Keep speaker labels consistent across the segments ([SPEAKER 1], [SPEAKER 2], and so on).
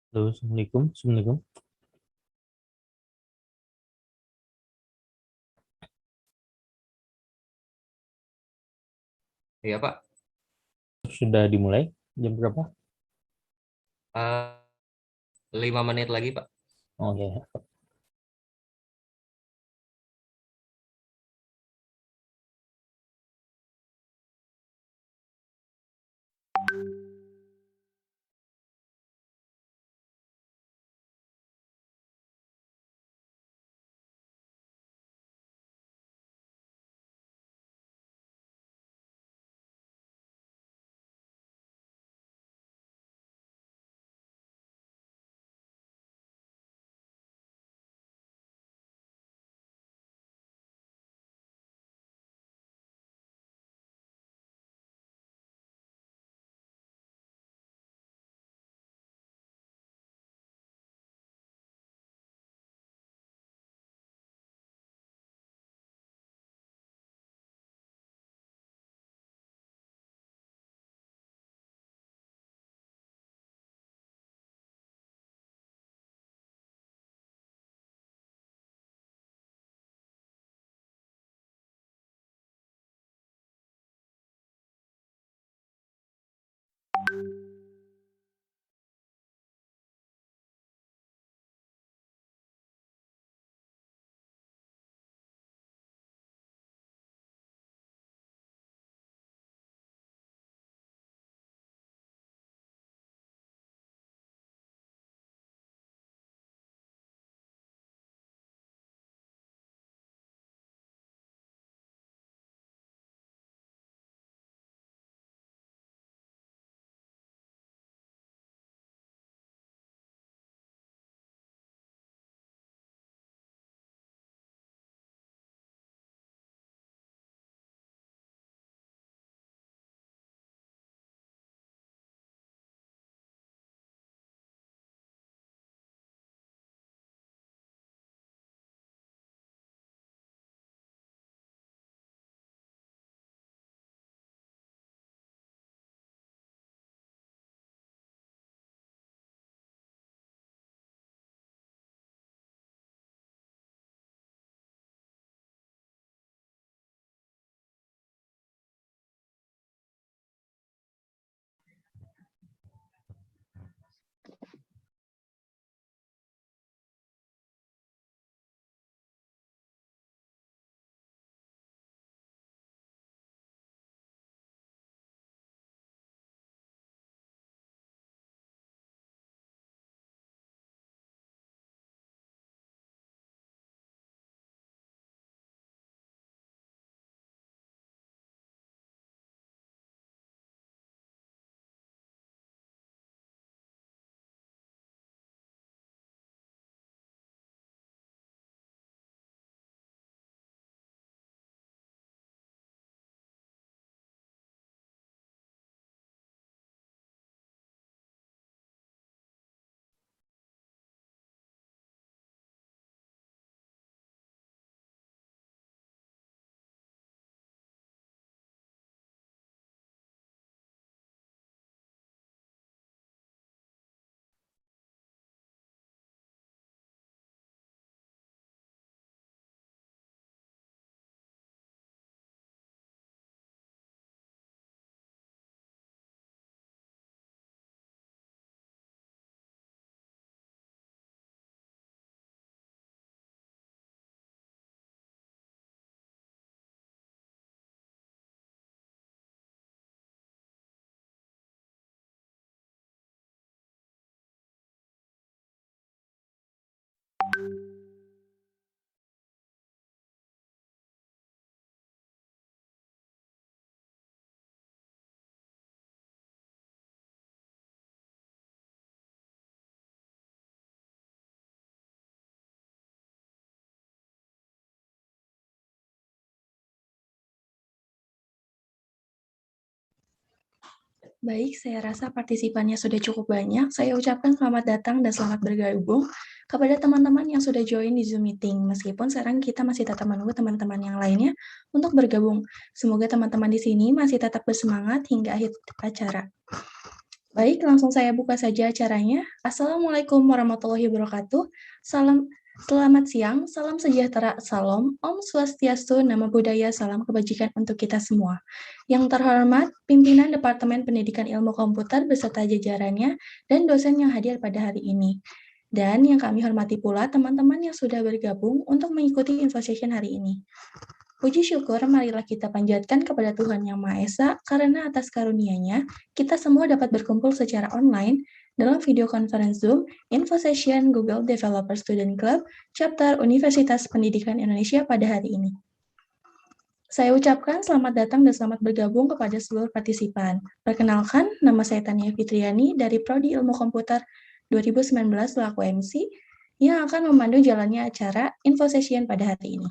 [SPEAKER 1] Halo, Assalamualaikum. Assalamualaikum.
[SPEAKER 2] Iya, Pak.
[SPEAKER 1] Sudah dimulai? Jam berapa?
[SPEAKER 2] Eh, 5 menit lagi, Pak.
[SPEAKER 1] Oke.
[SPEAKER 3] Baik, saya rasa partisipannya sudah cukup banyak. Saya ucapkan selamat datang dan selamat bergabung kepada teman-teman yang sudah join di Zoom meeting. Meskipun sekarang kita masih tetap menunggu teman-teman yang lainnya untuk bergabung. Semoga teman-teman di sini masih tetap bersemangat hingga akhir acara. Baik, langsung saya buka saja acaranya. Assalamualaikum warahmatullahi wabarakatuh. Selamat siang, salam sejahtera, salam, Om Swastiastu, Namo Buddhaya, salam kebajikan untuk kita semua. Yang terhormat, pimpinan Departemen Pendidikan Ilmu Komputer beserta jajarannya dan dosen yang hadir pada hari ini. Dan yang kami hormati pula teman-teman yang sudah bergabung untuk mengikuti info session hari ini. Puji syukur marilah kita panjatkan kepada Tuhan Yang Maha Esa karena atas karunia-Nya kita semua dapat berkumpul secara online dalam video conference Zoom Info Session Google Developer Student Club Chapter Universitas Pendidikan Indonesia pada hari ini. Saya ucapkan selamat datang dan selamat bergabung kepada seluruh partisipan. Perkenalkan, nama saya Tania Fitriani dari Prodi Ilmu Komputer 2019 selaku MC yang akan memandu jalannya acara Info Session pada hari ini.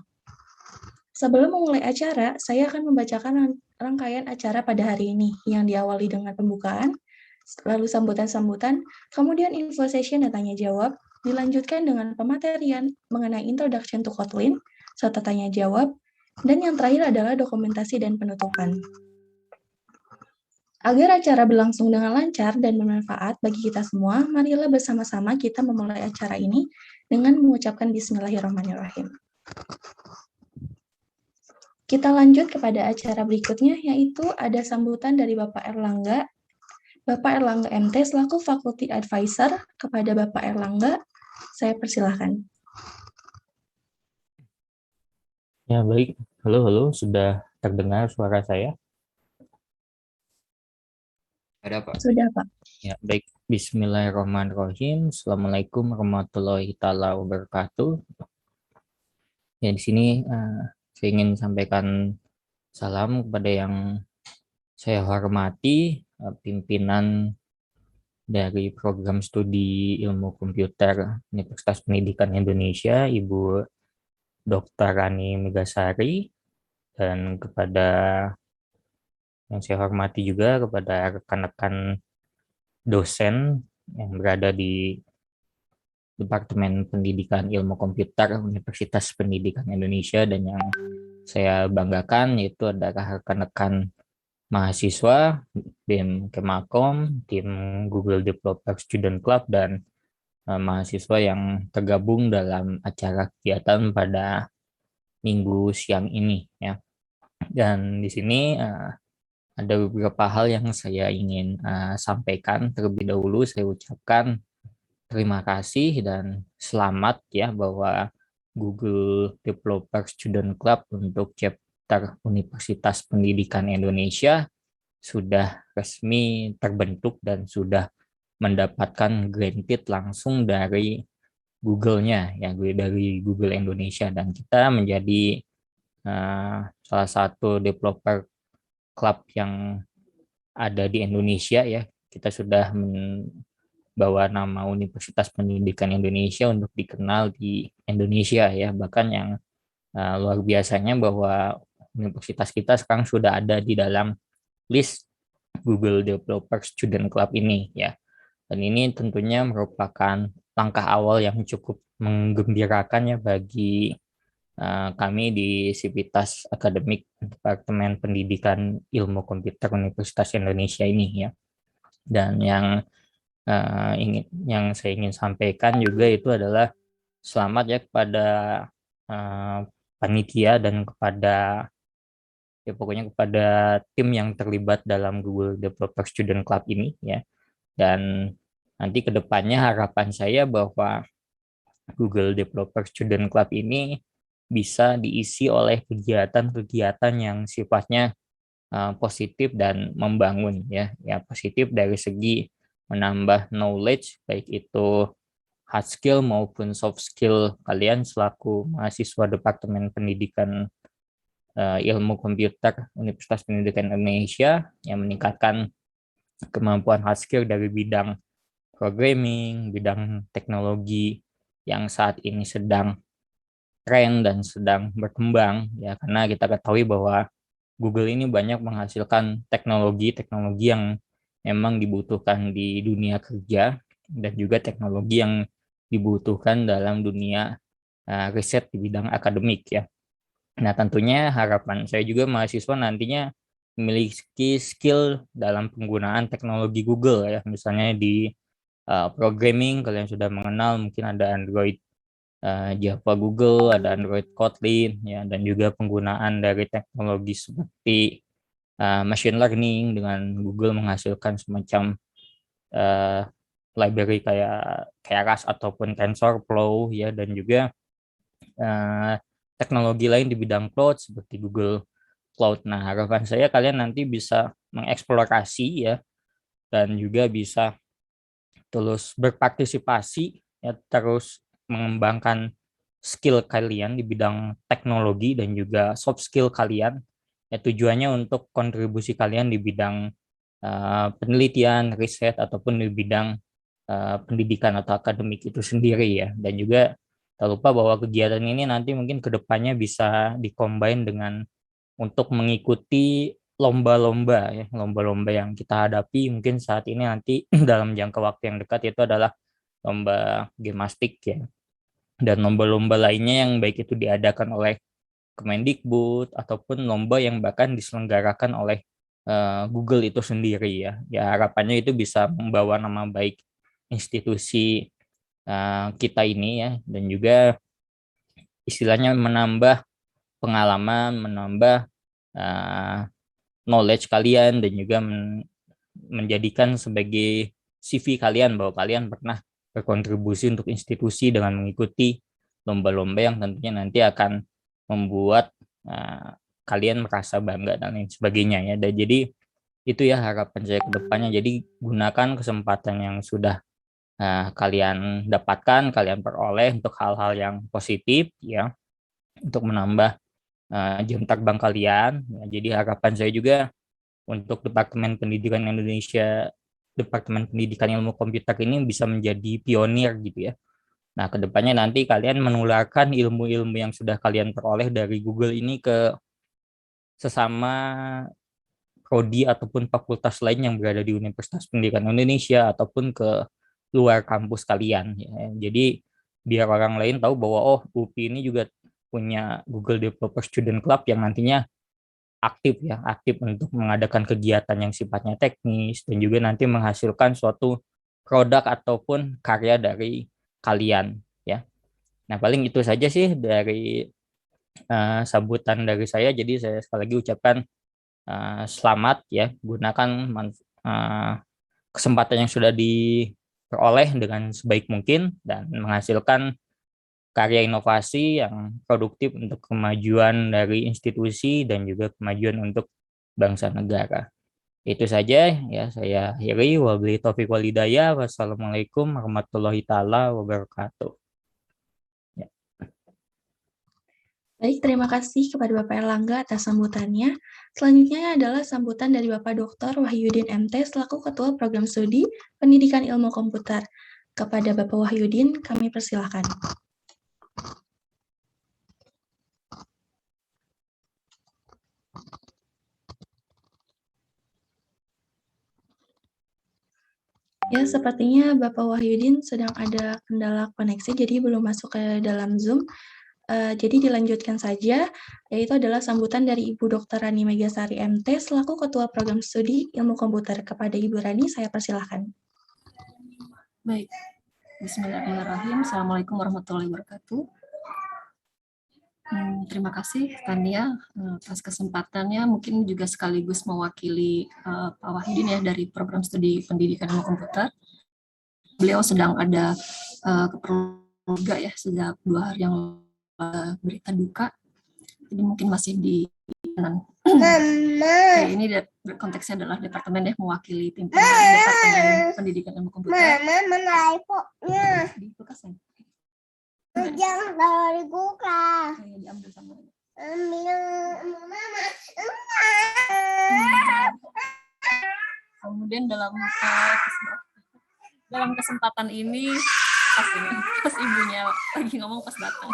[SPEAKER 3] Sebelum memulai acara, saya akan membacakan rangkaian acara pada hari ini yang diawali dengan pembukaan, lalu sambutan-sambutan, kemudian info session dan tanya jawab, dilanjutkan dengan pematerian mengenai Introduction to Kotlin, serta tanya jawab, dan yang terakhir adalah dokumentasi dan penutupan. Agar acara berlangsung dengan lancar dan bermanfaat bagi kita semua, marilah bersama-sama kita memulai acara ini dengan mengucapkan Bismillahirrahmanirrahim. Kita lanjut kepada acara berikutnya, yaitu ada sambutan dari Bapak Erlangga MT selaku Faculty Advisor. Kepada Bapak Erlangga, saya persilahkan.
[SPEAKER 1] Ya, baik. Halo, sudah terdengar suara saya?
[SPEAKER 2] Ada, Pak?
[SPEAKER 3] Sudah, Pak.
[SPEAKER 1] Ya, baik. Bismillahirrahmanirrahim. Assalamualaikum warahmatullahi taala wabarakatuh. Ya, di sini saya ingin sampaikan salam kepada yang saya hormati, pimpinan dari program studi ilmu komputer Universitas Pendidikan Indonesia, Ibu Dr. Rani Megasari, dan kepada yang saya hormati juga kepada rekan-rekan dosen yang berada di Departemen Pendidikan Ilmu Komputer Universitas Pendidikan Indonesia, dan yang saya banggakan yaitu adalah rekan-rekan mahasiswa BEM Kemakom, tim Google Developer Student Club, dan mahasiswa yang tergabung dalam acara kegiatan pada minggu siang ini ya. Dan di sini ada beberapa hal yang saya ingin sampaikan. Terlebih dahulu saya ucapkan terima kasih dan selamat ya bahwa Google Developer Student Club untuk chapter Universitas Pendidikan Indonesia sudah resmi terbentuk dan sudah mendapatkan granted langsung dari Google-nya ya, dari Google Indonesia, dan kita menjadi salah satu developer club yang ada di Indonesia ya. Kita sudah bawa nama Universitas Pendidikan Indonesia untuk dikenal di Indonesia ya. Bahkan yang luar biasanya bahwa universitas kita sekarang sudah ada di dalam list Google Developer Student Club ini ya. Dan ini tentunya merupakan langkah awal yang cukup menggembirakan ya bagi kami di Sivitas Akademik Departemen Pendidikan Ilmu Komputer Universitas Indonesia ini ya. Dan yang saya ingin sampaikan juga itu adalah selamat ya kepada panitia dan kepada ya pokoknya kepada tim yang terlibat dalam Google Developer Student Club ini ya. Dan nanti ke depannya harapan saya bahwa Google Developer Student Club ini bisa diisi oleh kegiatan-kegiatan yang sifatnya positif dan membangun ya. Ya, positif dari segi menambah knowledge, baik itu hard skill maupun soft skill kalian selaku mahasiswa Departemen Pendidikan Ilmu Komputer Universitas Pendidikan Indonesia, yang meningkatkan kemampuan hard skill dari bidang programming, bidang teknologi yang saat ini sedang tren dan sedang berkembang ya, karena kita ketahui bahwa Google ini banyak menghasilkan teknologi yang memang dibutuhkan di dunia kerja dan juga teknologi yang dibutuhkan dalam dunia riset di bidang akademik ya. Nah, tentunya harapan saya juga mahasiswa nantinya memiliki skill dalam penggunaan teknologi Google ya, misalnya di programming kalian sudah mengenal, mungkin ada Android Java Google, ada Android Kotlin ya, dan juga penggunaan dari teknologi seperti machine learning dengan Google menghasilkan semacam library kayak Keras ataupun TensorFlow ya, dan juga teknologi lain di bidang cloud seperti Google Cloud. Nah, harapan saya kalian nanti bisa mengeksplorasi ya, dan juga bisa terus berpartisipasi ya, terus mengembangkan skill kalian di bidang teknologi dan juga soft skill kalian ya, tujuannya untuk kontribusi kalian di bidang penelitian, riset ataupun di bidang pendidikan atau akademik itu sendiri ya. Dan juga tak lupa bahwa kegiatan ini nanti mungkin kedepannya bisa dikombin dengan untuk mengikuti lomba-lomba ya, lomba-lomba yang kita hadapi mungkin saat ini nanti dalam jangka waktu yang dekat itu adalah lomba gimnastik ya, dan lomba-lomba lainnya yang baik itu diadakan oleh Kemendikbud ataupun lomba yang bahkan diselenggarakan oleh Google itu sendiri ya. Ya harapannya itu bisa membawa nama baik institusi kita ini ya, dan juga istilahnya menambah pengalaman, menambah knowledge kalian, dan juga menjadikan sebagai CV kalian bahwa kalian pernah berkontribusi untuk institusi dengan mengikuti lomba-lomba yang tentunya nanti akan membuat kalian merasa bangga dan lain sebagainya ya. Dan jadi itu ya harapan saya ke depannya. Jadi gunakan kesempatan yang sudah kalian dapatkan, kalian peroleh untuk hal-hal yang positif ya, untuk menambah jam terbang kalian. Ya, jadi harapan saya juga untuk Departemen Pendidikan Indonesia, Departemen Pendidikan Ilmu Komputer ini bisa menjadi pionir gitu ya. Nah, kedepannya nanti kalian menularkan ilmu-ilmu yang sudah kalian peroleh dari Google ini ke sesama prodi ataupun fakultas lain yang berada di Universitas Pendidikan Indonesia ataupun ke luar kampus kalian ya. Jadi biar orang lain tahu bahwa oh, UPI ini juga punya Google Developer Student Club yang nantinya aktif ya, aktif untuk mengadakan kegiatan yang sifatnya teknis dan juga nanti menghasilkan suatu produk ataupun karya dari kalian ya. Nah, paling itu saja sih dari sambutan dari saya. Jadi saya sekali lagi ucapkan selamat ya, gunakan kesempatan yang sudah diperoleh dengan sebaik mungkin dan menghasilkan karya inovasi yang produktif untuk kemajuan dari institusi dan juga kemajuan untuk bangsa negara. Itu saja ya, saya akhiri. Wabillahi taufiq wal hidayah. Wassalamualaikum warahmatullahi taala wabarakatuh. Ya.
[SPEAKER 3] Baik, terima kasih kepada Bapak Erlangga atas sambutannya. Selanjutnya adalah sambutan dari Bapak Dr. Wahyudin MT selaku Ketua Program Studi Pendidikan Ilmu Komputer. Kepada Bapak Wahyudin, kami persilahkan. Ya, sepertinya Bapak Wahyudin sedang ada kendala koneksi, jadi belum masuk ke dalam Zoom. Jadi dilanjutkan saja, yaitu adalah sambutan dari Ibu Dr. Rani Megasari MT selaku Ketua Program Studi Ilmu Komputer. Kepada Ibu Rani, saya persilahkan.
[SPEAKER 4] Baik, bismillahirrahmanirrahim. Assalamualaikum warahmatullahi wabarakatuh. Terima kasih Tania atas kesempatannya, mungkin juga sekaligus mewakili Pak Wahyudin ya dari Program Studi Pendidikan Ilmu Komputer. Beliau sedang ada keperluan ya sejak 2 hari yang berita duka, jadi mungkin masih di Oke, ini konteksnya adalah departemen ya, mewakili pimpinan Departemen Pendidikan Ilmu Komputer. Di kulkas ya?
[SPEAKER 5] Jangan dari kulkas.
[SPEAKER 4] Diambil sama kemudian dalam kesempatan ini pas ibunya lagi ngomong pas datang.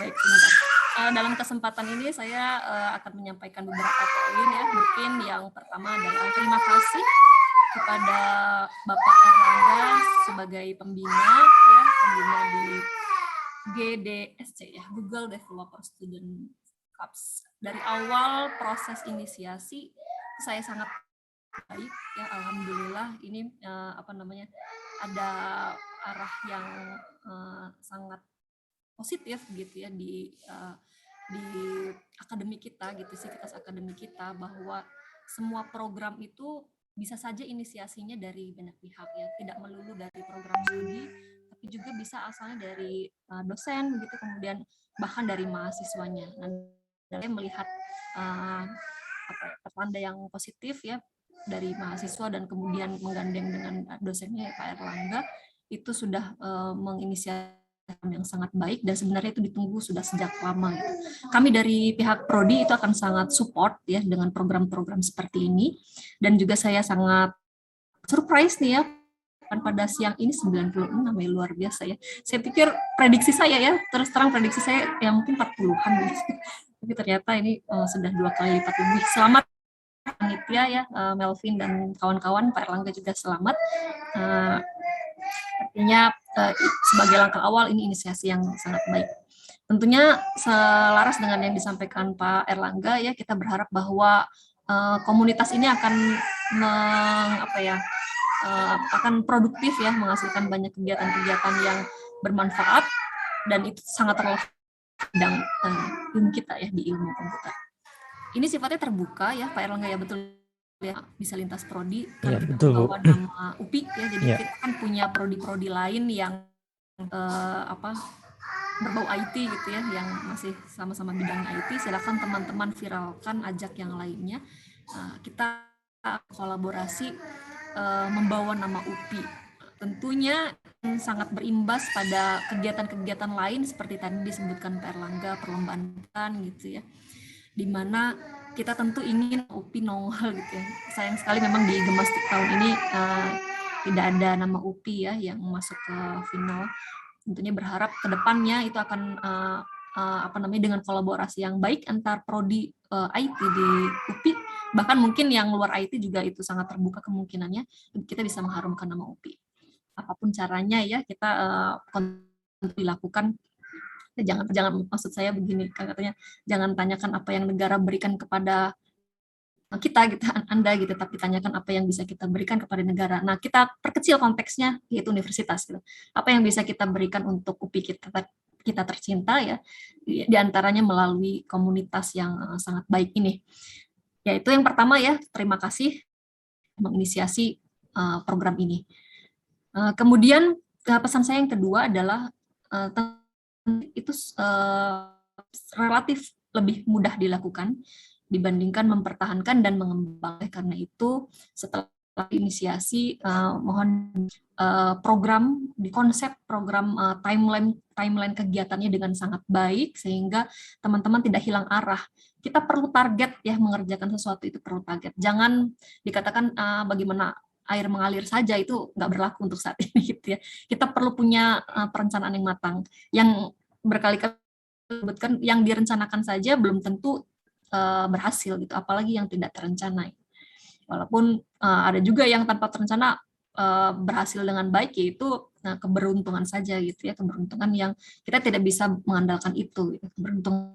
[SPEAKER 4] Baik, sebentar. Dalam kesempatan ini saya akan menyampaikan beberapa poin ya. Mungkin yang pertama adalah terima kasih kepada Bapak Erlangga sebagai pembina di GDSC ya, Google Developer Student Club. Dari awal proses inisiasi saya sangat baik ya, alhamdulillah ini ada arah yang sangat positif gitu ya di akademik kita gitu, sivitas akademik kita, bahwa semua program itu bisa saja inisiasinya dari banyak pihak ya, tidak melulu dari program studi, tapi juga bisa asalnya dari dosen begitu, kemudian bahkan dari mahasiswanya. Nah, saya melihat pertanda yang positif ya dari mahasiswa dan kemudian menggandeng dengan dosennya Pak Erlangga, itu sudah menginisiasi yang sangat baik dan sebenarnya itu ditunggu sudah sejak lama. Gitu. Kami dari pihak Prodi itu akan sangat support ya dengan program-program seperti ini, dan juga saya sangat surprise nih ya pada siang ini 96 ya, luar biasa ya. Saya pikir prediksi saya ya, terus terang prediksi saya ya mungkin 40-an gitu. Tapi ternyata ini sudah 2 kali lipat lebih. Selamat panitia ya, Melvin dan kawan-kawan, Pak Erlangga juga selamat. Artinya sebagai langkah awal ini inisiasi yang sangat baik. Tentunya selaras dengan yang disampaikan Pak Erlangga ya, kita berharap bahwa komunitas ini akan akan produktif ya, menghasilkan banyak kegiatan-kegiatan yang bermanfaat, dan itu sangat relevan bidang ilmu kita ya, di ilmu komputer. Ini sifatnya terbuka ya Pak Erlangga ya, betul ya, bisa lintas prodi karena kita membawa nama UPI ya, jadi kita kan punya prodi-prodi lain yang berbau IT gitu ya, yang masih sama-sama bidang IT. Silakan teman-teman viralkan, ajak yang lainnya. Kita kolaborasi membawa nama UPI. Tentunya sangat berimbas pada kegiatan-kegiatan lain seperti tadi disebutkan Pak Erlangga, perlombaan gitu ya, di mana kita tentu ingin UPI nongol gitu ya. Sayang sekali memang di Gemastik tahun ini tidak ada nama UPI ya yang masuk ke final. Tentunya berharap ke depannya itu akan dengan kolaborasi yang baik antar prodi IT di UPI, bahkan mungkin yang luar IT juga itu sangat terbuka kemungkinannya kita bisa mengharumkan nama UPI. Apapun caranya ya, kita dilakukan. Jangan maksud saya begini, katanya jangan tanyakan apa yang negara berikan kepada kita gitu, Anda gitu, tapi tanyakan apa yang bisa kita berikan kepada negara. Nah, kita perkecil konteksnya, yaitu universitas gitu. Apa yang bisa kita berikan untuk UPI kita tercinta ya, diantaranya melalui komunitas yang sangat baik ini. Yaitu yang pertama ya, terima kasih menginisiasi program ini. Kemudian pesan saya yang kedua adalah itu relatif lebih mudah dilakukan dibandingkan mempertahankan dan mengembangkan. Karena itu setelah inisiasi mohon program di konsep program timeline kegiatannya dengan sangat baik sehingga teman-teman tidak hilang arah. Kita perlu target ya, mengerjakan sesuatu itu perlu target. Jangan dikatakan bagaimana air mengalir saja, itu nggak berlaku untuk saat ini gitu ya. Kita perlu punya perencanaan yang matang. Yang berkali-kali disebutkan, yang direncanakan saja belum tentu berhasil gitu, apalagi yang tidak terencana. Walaupun ada juga yang tanpa terencana berhasil dengan baik, yaitu keberuntungan saja gitu ya, keberuntungan yang kita tidak bisa mengandalkan itu gitu. Keberuntungan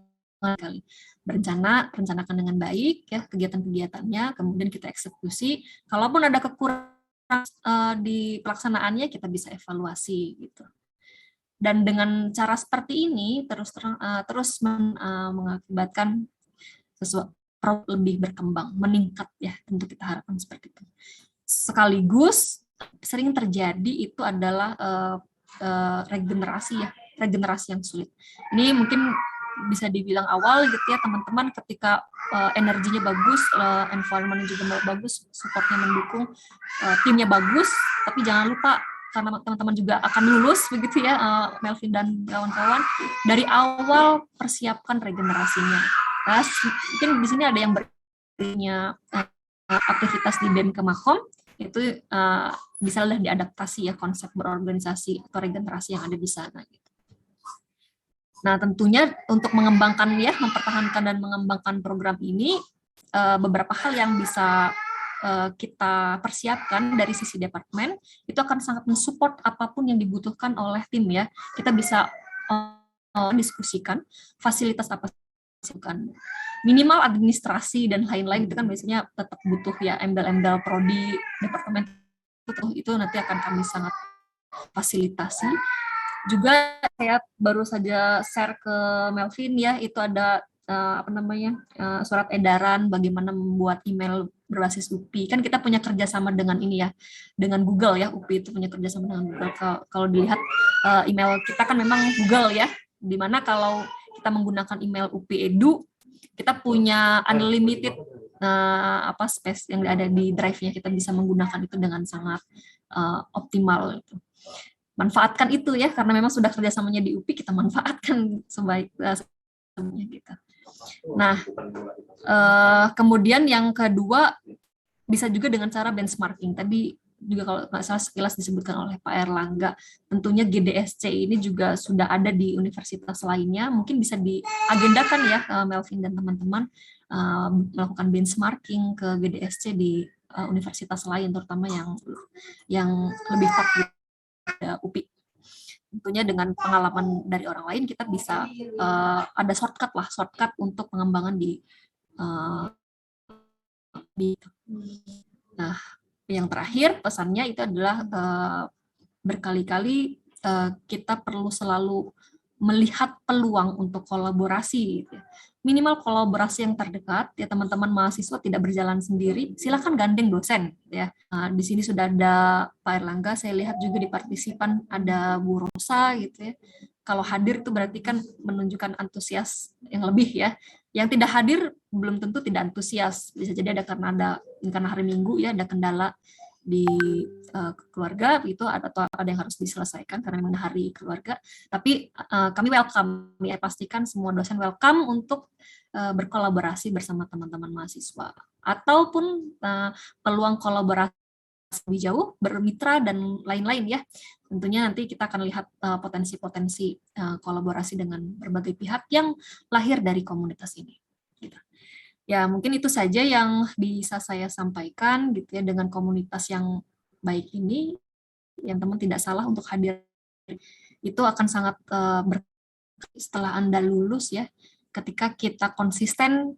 [SPEAKER 4] kali. Rencanakan dengan baik ya kegiatan-kegiatannya, kemudian kita eksekusi. Kalaupun ada kekurangan di pelaksanaannya, kita bisa evaluasi gitu. Dan dengan cara seperti ini terus mengakibatkan sesuatu lebih berkembang, meningkat ya, tentu kita harapkan seperti itu. Sekaligus sering terjadi itu adalah regenerasi yang sulit. Ini mungkin bisa dibilang awal gitu ya teman-teman, ketika energinya bagus, environment juga bagus, supportnya mendukung, timnya bagus, tapi jangan lupa karena teman-teman juga akan lulus begitu ya, Melvin dan kawan-kawan, dari awal persiapkan regenerasinya. Nah, mungkin di sini ada yang punya aktivitas di BEM Kemakom, itu bisa lah diadaptasi ya konsep berorganisasi atau regenerasi yang ada di sana gitu. Nah, tentunya untuk mengembangkan ya, mempertahankan dan mengembangkan program ini, beberapa hal yang bisa kita persiapkan dari sisi departemen, itu akan sangat mensupport apapun yang dibutuhkan oleh tim ya. Kita bisa diskusikan fasilitas apa sih, minimal administrasi dan lain-lain itu kan biasanya tetap butuh ya embel-embel prodi departemen itu nanti akan kami sangat fasilitasi. Juga saya baru saja share ke Melvin ya, itu ada surat edaran bagaimana membuat email berbasis UPI. Kan kita punya kerjasama dengan ini ya, dengan Google ya, UPI itu punya kerjasama dengan Google. Kalau dilihat email kita kan memang Google ya, dimana kalau kita menggunakan email UPI Edu, kita punya unlimited space yang ada di drive-nya, kita bisa menggunakan itu dengan sangat optimal itu. Manfaatkan itu ya, karena memang sudah kerjasamanya di UPI, kita manfaatkan sebaik-baiknya gitu. Nah, kemudian yang kedua bisa juga dengan cara benchmarking. Tadi juga kalau nggak salah sekilas disebutkan oleh Pak Erlangga, tentunya GDSC ini juga sudah ada di universitas lainnya. Mungkin bisa diagendakan ya Melvin dan teman-teman melakukan benchmarking ke GDSC di universitas lain, terutama yang lebih top di UPI. Tentunya dengan pengalaman dari orang lain kita bisa ada shortcut untuk pengembangan di Nah, yang terakhir pesannya itu adalah berkali-kali kita perlu selalu melihat peluang untuk kolaborasi gitu. Minimal kolaborasi yang terdekat ya, teman-teman mahasiswa tidak berjalan sendiri, silakan gandeng dosen ya. Di sini sudah ada Pak Erlangga, saya lihat juga di partisipan ada Bu Rosa gitu ya. Kalau hadir itu berarti kan menunjukkan antusias yang lebih ya. Yang tidak hadir belum tentu tidak antusias, bisa jadi karena hari Minggu ya, ada kendala di keluarga itu, atau ada yang harus diselesaikan karena memang hari keluarga. Tapi kami welcome, kami pastikan semua dosen welcome untuk berkolaborasi bersama teman-teman mahasiswa, ataupun peluang kolaborasi lebih jauh, bermitra dan lain-lain ya. Tentunya nanti kita akan lihat potensi-potensi kolaborasi dengan berbagai pihak yang lahir dari komunitas ini. Gitu. Ya, mungkin itu saja yang bisa saya sampaikan gitu ya, dengan komunitas yang baik ini, yang teman tidak salah untuk hadir. Itu akan sangat setelah Anda lulus ya, ketika kita konsisten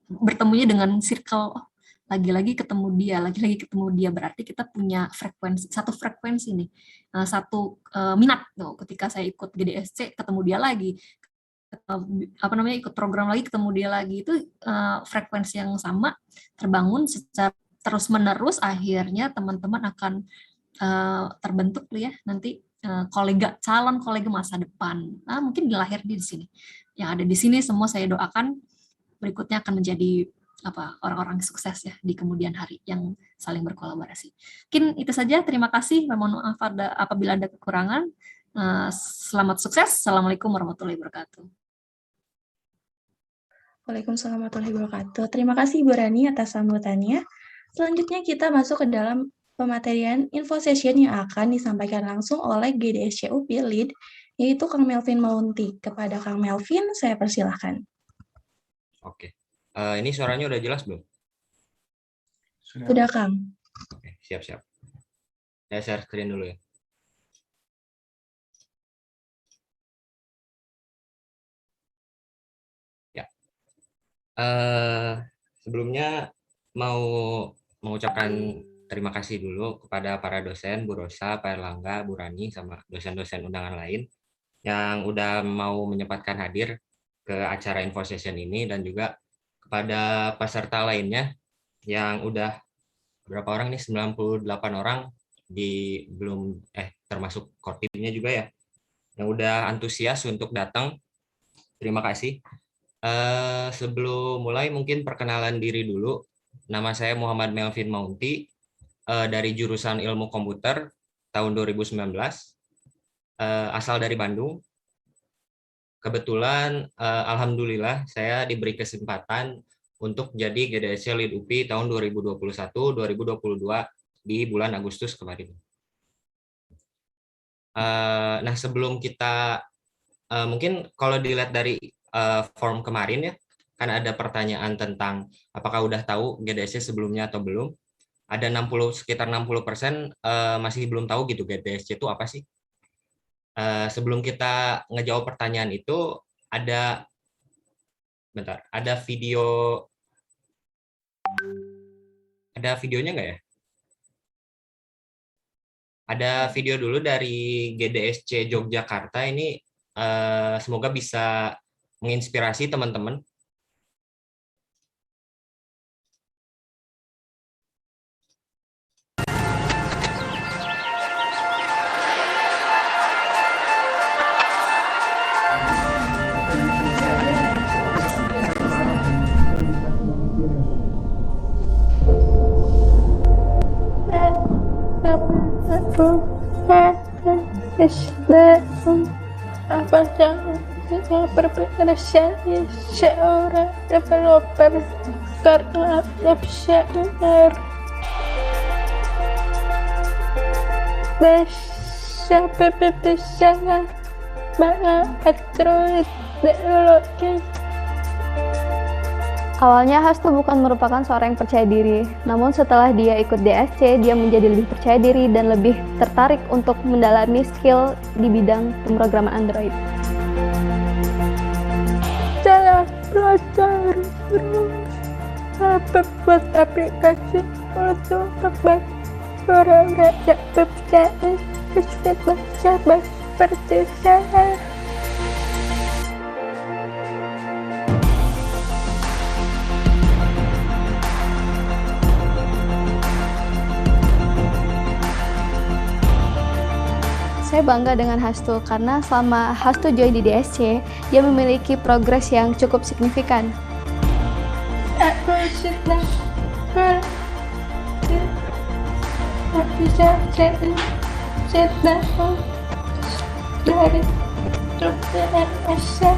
[SPEAKER 4] bertemunya dengan circle, lagi-lagi ketemu dia, berarti kita punya satu frekuensi nih, satu minat tuh. Ketika saya ikut GDSC ketemu dia lagi, ikut program lagi ketemu dia lagi, itu frekuensi yang sama terbangun secara terus menerus, akhirnya teman-teman akan terbentuk ya nanti calon kolega masa depan. Mungkin dilahir di sini. Yang ada di sini semua saya doakan berikutnya akan menjadi orang-orang sukses ya di kemudian hari yang saling berkolaborasi. Mungkin itu saja. Terima kasih. Mohon maaf apabila ada kekurangan. Selamat sukses. Assalamualaikum warahmatullahi wabarakatuh.
[SPEAKER 3] Waalaikumsalam warahmatullahi wabarakatuh. Terima kasih Ibu Rani atas sambutannya. Selanjutnya kita masuk ke dalam pematerian info session yang akan disampaikan langsung oleh GDSC UPI Lead, yaitu Kang Melvin Maunti. Kepada Kang Melvin, saya persilahkan.
[SPEAKER 2] Oke. Ini suaranya udah jelas belum?
[SPEAKER 3] Sudah, Kang.
[SPEAKER 2] Oke, siap-siap. Saya share screen dulu ya. Sebelumnya mau mengucapkan terima kasih dulu kepada para dosen, Bu Rosa, Pak Erlangga, Bu Rani, sama dosen-dosen undangan lain yang udah mau menyempatkan hadir ke acara info session ini, dan juga kepada peserta lainnya yang udah berapa orang nih, 98 orang termasuk core team-nya juga ya, yang udah antusias untuk datang. Terima kasih. Sebelum mulai mungkin perkenalan diri dulu. Nama saya Muhammad Melvin Maunti, dari jurusan Ilmu Komputer tahun 2019, asal dari Bandung. Kebetulan alhamdulillah saya diberi kesempatan untuk jadi GDSC Lead UPI tahun 2021-2022 di bulan Agustus kemarin. Nah, sebelum kita mungkin kalau dilihat dari form kemarin ya, kan ada pertanyaan tentang apakah udah tahu GDSC sebelumnya atau belum. Ada sekitar 60% masih belum tahu gitu GDSC itu apa sih. Sebelum kita ngejawab pertanyaan itu, ada bentar. Ada videonya nggak ya? Ada video dulu dari GDSC Yogyakarta ini, semoga bisa menginspirasi teman-teman.
[SPEAKER 6] seorang developer karena website bisa berbesar banget Android teknologi.
[SPEAKER 7] Awalnya Hastu bukan merupakan seorang yang percaya diri, namun setelah dia ikut DSC, dia menjadi lebih percaya diri dan lebih tertarik untuk mendalami skill di bidang pemrograman Android.
[SPEAKER 6] Saya belajar membuat aplikasi untuk membantu orang-orang yang mempunyai kesulitan sama seperti saya.
[SPEAKER 7] Saya bangga dengan Hastu karena selama Hastu join di DSC, dia memiliki progres yang cukup signifikan.
[SPEAKER 6] Aku senang bisa senang dari dunia masa.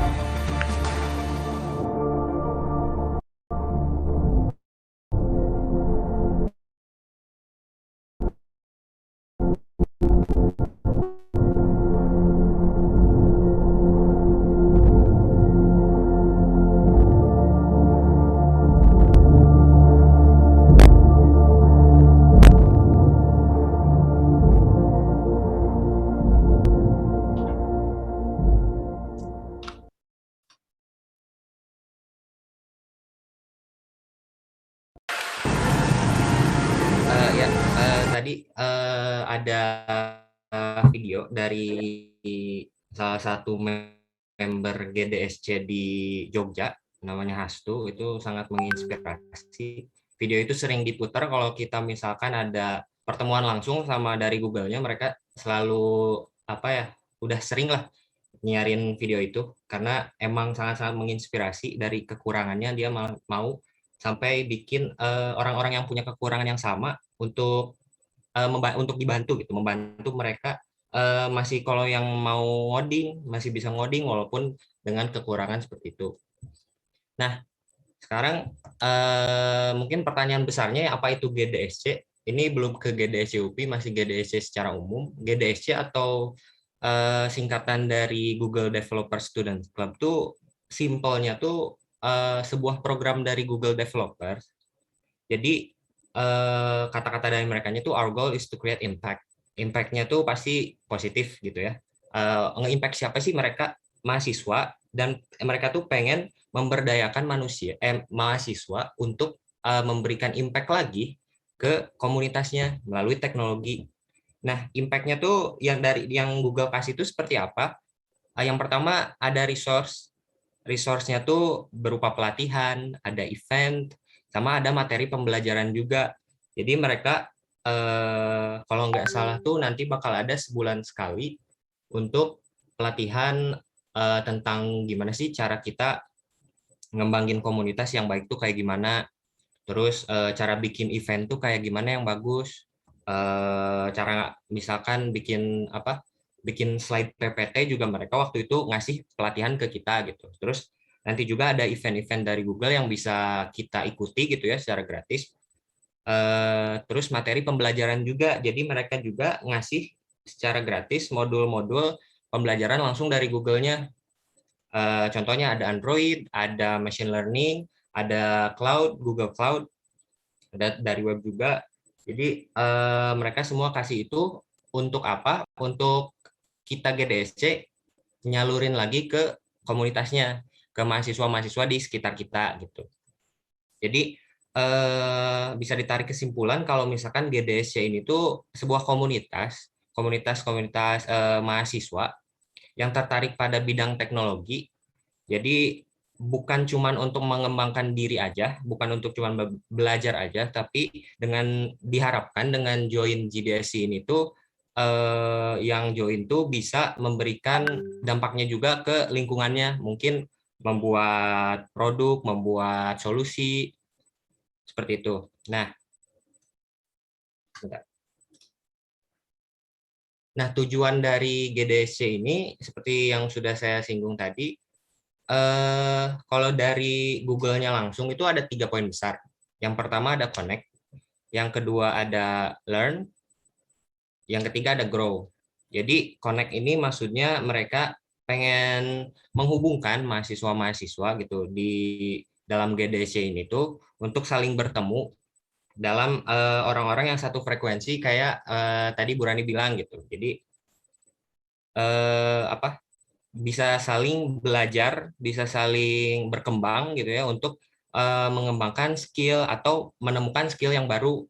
[SPEAKER 2] Tadi ada video dari salah satu member GDSC di Jogja, namanya Hastu, itu sangat menginspirasi. Video itu sering diputar kalau kita misalkan ada pertemuan langsung sama dari Google-nya, mereka selalu udah sering lah nyiarin video itu karena emang sangat-sangat menginspirasi. Dari kekurangannya dia mau sampai bikin orang-orang yang punya kekurangan yang sama untuk dibantu gitu, membantu mereka masih, kalau yang mau ngoding masih bisa ngoding walaupun dengan kekurangan seperti itu. Nah, sekarang mungkin pertanyaan besarnya apa itu GDSC? Ini belum ke GDSC UPI, masih GDSC secara umum. GDSC atau singkatan dari Google Developer Student Club tuh simpelnya tuh sebuah program dari Google Developers. Jadi kata-kata dari mereka itu our goal is to create impact. Impact-nya tuh pasti positif gitu ya. Nge-impact siapa sih? Mereka mahasiswa, dan mereka tuh pengen memberdayakan mahasiswa untuk memberikan impact lagi ke komunitasnya melalui teknologi. Nah, impact-nya tuh yang Google kasih itu seperti apa? Yang pertama ada resource-nya tuh berupa pelatihan, ada event, sama ada materi pembelajaran juga. Jadi mereka kalau nggak salah tuh nanti bakal ada sebulan sekali untuk pelatihan tentang gimana sih cara kita ngembangin komunitas yang baik tuh kayak gimana. Terus cara bikin event tuh kayak gimana yang bagus. Cara misalkan bikin slide PPT juga mereka waktu itu ngasih pelatihan ke kita gitu. Terus nanti juga ada event-event dari Google yang bisa kita ikuti gitu ya secara gratis. Terus materi pembelajaran juga, jadi mereka juga ngasih secara gratis modul-modul pembelajaran langsung dari Google-nya. Contohnya ada Android, ada machine learning, ada cloud, Google Cloud, ada dari web juga. Jadi mereka semua kasih itu untuk apa? Untuk kita GDSC nyalurin lagi ke komunitasnya, ke mahasiswa-mahasiswa di sekitar kita gitu. Jadi bisa ditarik kesimpulan kalau misalkan GDSC ini tuh sebuah komunitas mahasiswa yang tertarik pada bidang teknologi. Jadi bukan cuman untuk mengembangkan diri aja, bukan untuk cuman belajar aja, tapi diharapkan dengan join GDSC ini tuh yang join tuh bisa memberikan dampaknya juga ke lingkungannya, mungkin membuat produk, membuat solusi seperti itu. Nah, tujuan dari GDSC ini seperti yang sudah saya singgung tadi, kalau dari Google-nya langsung itu ada 3 poin besar. Yang pertama ada connect, yang kedua ada learn, yang ketiga ada grow. Jadi connect ini maksudnya mereka pengen menghubungkan mahasiswa-mahasiswa gitu di dalam GDSC ini tuh untuk saling bertemu dalam orang-orang yang satu frekuensi kayak tadi Bu Rani bilang gitu. Jadi bisa saling belajar, bisa saling berkembang gitu ya untuk mengembangkan skill atau menemukan skill yang baru.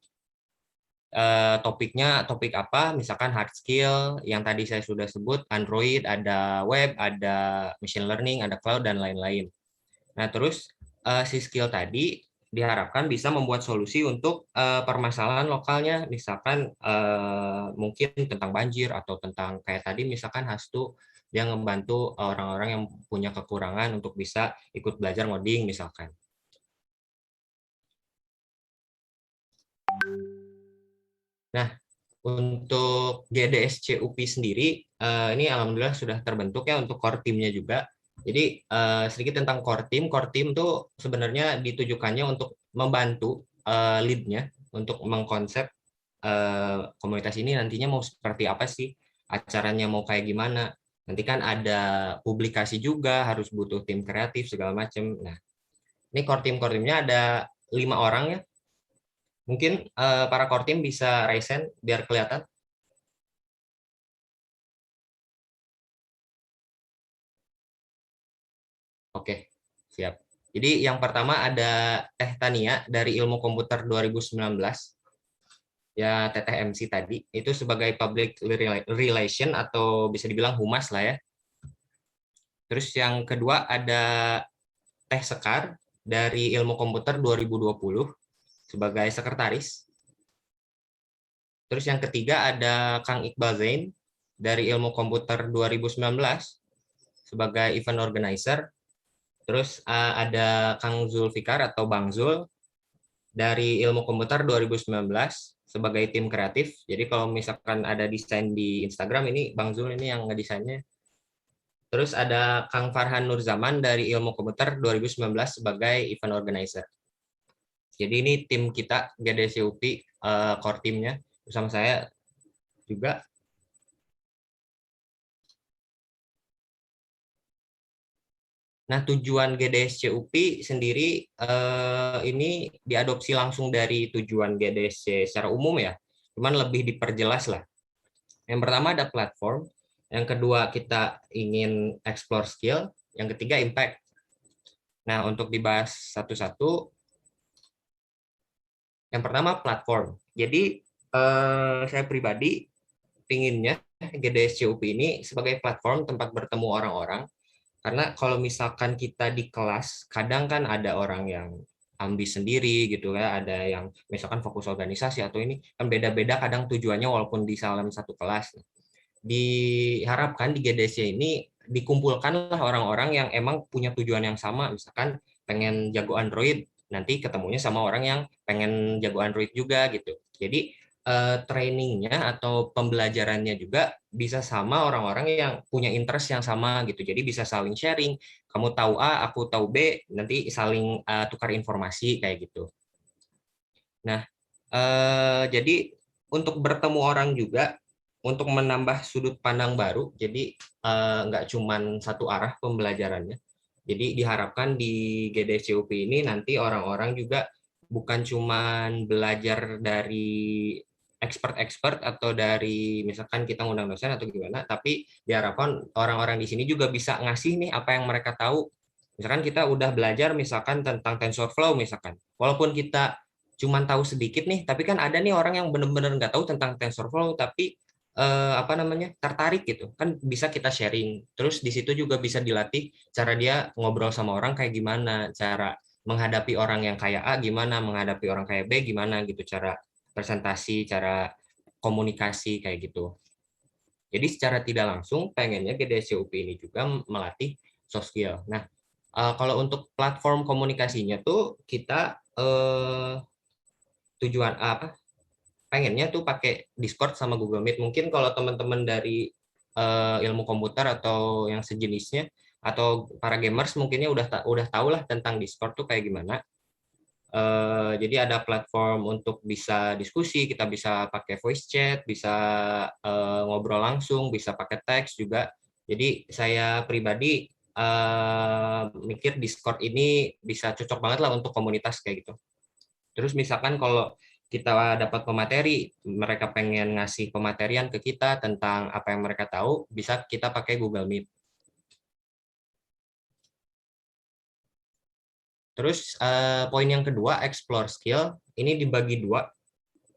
[SPEAKER 2] Topiknya topik apa? Misalkan hard skill yang tadi saya sudah sebut, Android, ada web, ada machine learning, ada cloud dan lain-lain. Nah, terus si skill tadi diharapkan bisa membuat solusi untuk permasalahan lokalnya, misalkan mungkin tentang banjir atau tentang kayak tadi misalkan Hastu yang membantu orang-orang yang punya kekurangan untuk bisa ikut belajar ngoding misalkan. Nah, untuk GDSC UPI sendiri ini alhamdulillah sudah terbentuk ya untuk core team-nya juga. Jadi sedikit tentang core team. Core team tuh sebenarnya ditujukannya untuk membantu lead-nya untuk mengkonsep komunitas ini nantinya mau seperti apa sih, acaranya mau kayak gimana. Nanti kan ada publikasi juga, harus butuh tim kreatif segala macam. Nah, ini core team-nya ada 5 orang ya. Mungkin para core team bisa raise hand biar kelihatan. Oke, siap. Jadi yang pertama ada Teh Tania dari Ilmu Komputer 2019. Ya, TTMC tadi. Itu sebagai Public Relation atau bisa dibilang humas lah ya. Terus yang kedua ada Teh Sekar dari Ilmu Komputer 2020 sebagai sekretaris. Terus yang ketiga ada Kang Iqbal Zain dari Ilmu Komputer 2019 sebagai event organizer. Terus ada Kang Zulfikar atau Bang Zul dari Ilmu Komputer 2019 sebagai tim kreatif. Jadi kalau misalkan ada desain di Instagram, ini Bang Zul ini yang ngedesainnya. Terus ada Kang Farhan Nurzaman dari Ilmu Komputer 2019 sebagai event organizer. Jadi ini tim kita GDSC UPI core timnya bersama saya juga. Nah, tujuan GDSC UPI sendiri ini diadopsi langsung dari tujuan GDSC secara umum ya, cuman lebih diperjelas lah. Yang pertama ada platform, yang kedua kita ingin explore skill, yang ketiga impact. Nah, untuk dibahas satu-satu, yang pertama platform. Jadi saya pribadi pinginnya GDSC UPI ini sebagai platform tempat bertemu orang-orang. Karena kalau misalkan kita di kelas, kadang kan ada orang yang ambis sendiri gitu ya, ada yang misalkan fokus organisasi atau ini kan beda-beda kadang tujuannya walaupun di dalam satu kelas. Diharapkan di GDSC ini dikumpulkanlah orang-orang yang emang punya tujuan yang sama, misalkan pengen jago Android, nanti ketemunya sama orang yang pengen jago Android juga gitu. Jadi trainingnya atau pembelajarannya juga bisa sama orang-orang yang punya interest yang sama gitu. Jadi bisa saling sharing. Kamu tahu A, aku tahu B, nanti saling tukar informasi kayak gitu. Nah, jadi untuk bertemu orang juga, untuk menambah sudut pandang baru, jadi nggak cuman satu arah pembelajarannya. Jadi diharapkan di GDSC UPI ini nanti orang-orang juga bukan cuman belajar dari expert atau dari misalkan kita ngundang dosen atau gimana, tapi diharapkan orang-orang di sini juga bisa ngasih nih apa yang mereka tahu Misalkan kita udah belajar misalkan tentang TensorFlow misalkan. Walaupun kita cuma tahu sedikit nih, tapi kan ada nih orang yang benar-benar nggak tahu tentang TensorFlow, tapi tertarik gitu. Kan bisa kita sharing. Terus di situ juga bisa dilatih cara dia ngobrol sama orang kayak gimana, cara menghadapi orang yang kayak A gimana, menghadapi orang kayak B gimana gitu, cara presentasi, cara komunikasi kayak gitu. Jadi secara tidak langsung pengennya GDSC-UP ini juga melatih soft skill. Nah, kalau untuk platform komunikasinya tuh kita tujuan apa? Pengennya tuh pakai Discord sama Google Meet. Mungkin kalau teman-teman dari ilmu komputer atau yang sejenisnya atau para gamers mungkinnya udah tahu lah tentang Discord tuh kayak gimana. Jadi ada platform untuk bisa diskusi, kita bisa pakai voice chat, bisa ngobrol langsung, bisa pakai teks juga. Jadi saya pribadi mikir Discord ini bisa cocok banget lah untuk komunitas kayak gitu. Terus misalkan kalau kita dapat pemateri, mereka pengen ngasih pematerian ke kita tentang apa yang mereka tahu, bisa kita pakai Google Meet. Terus poin yang kedua, explore skill. Ini dibagi dua.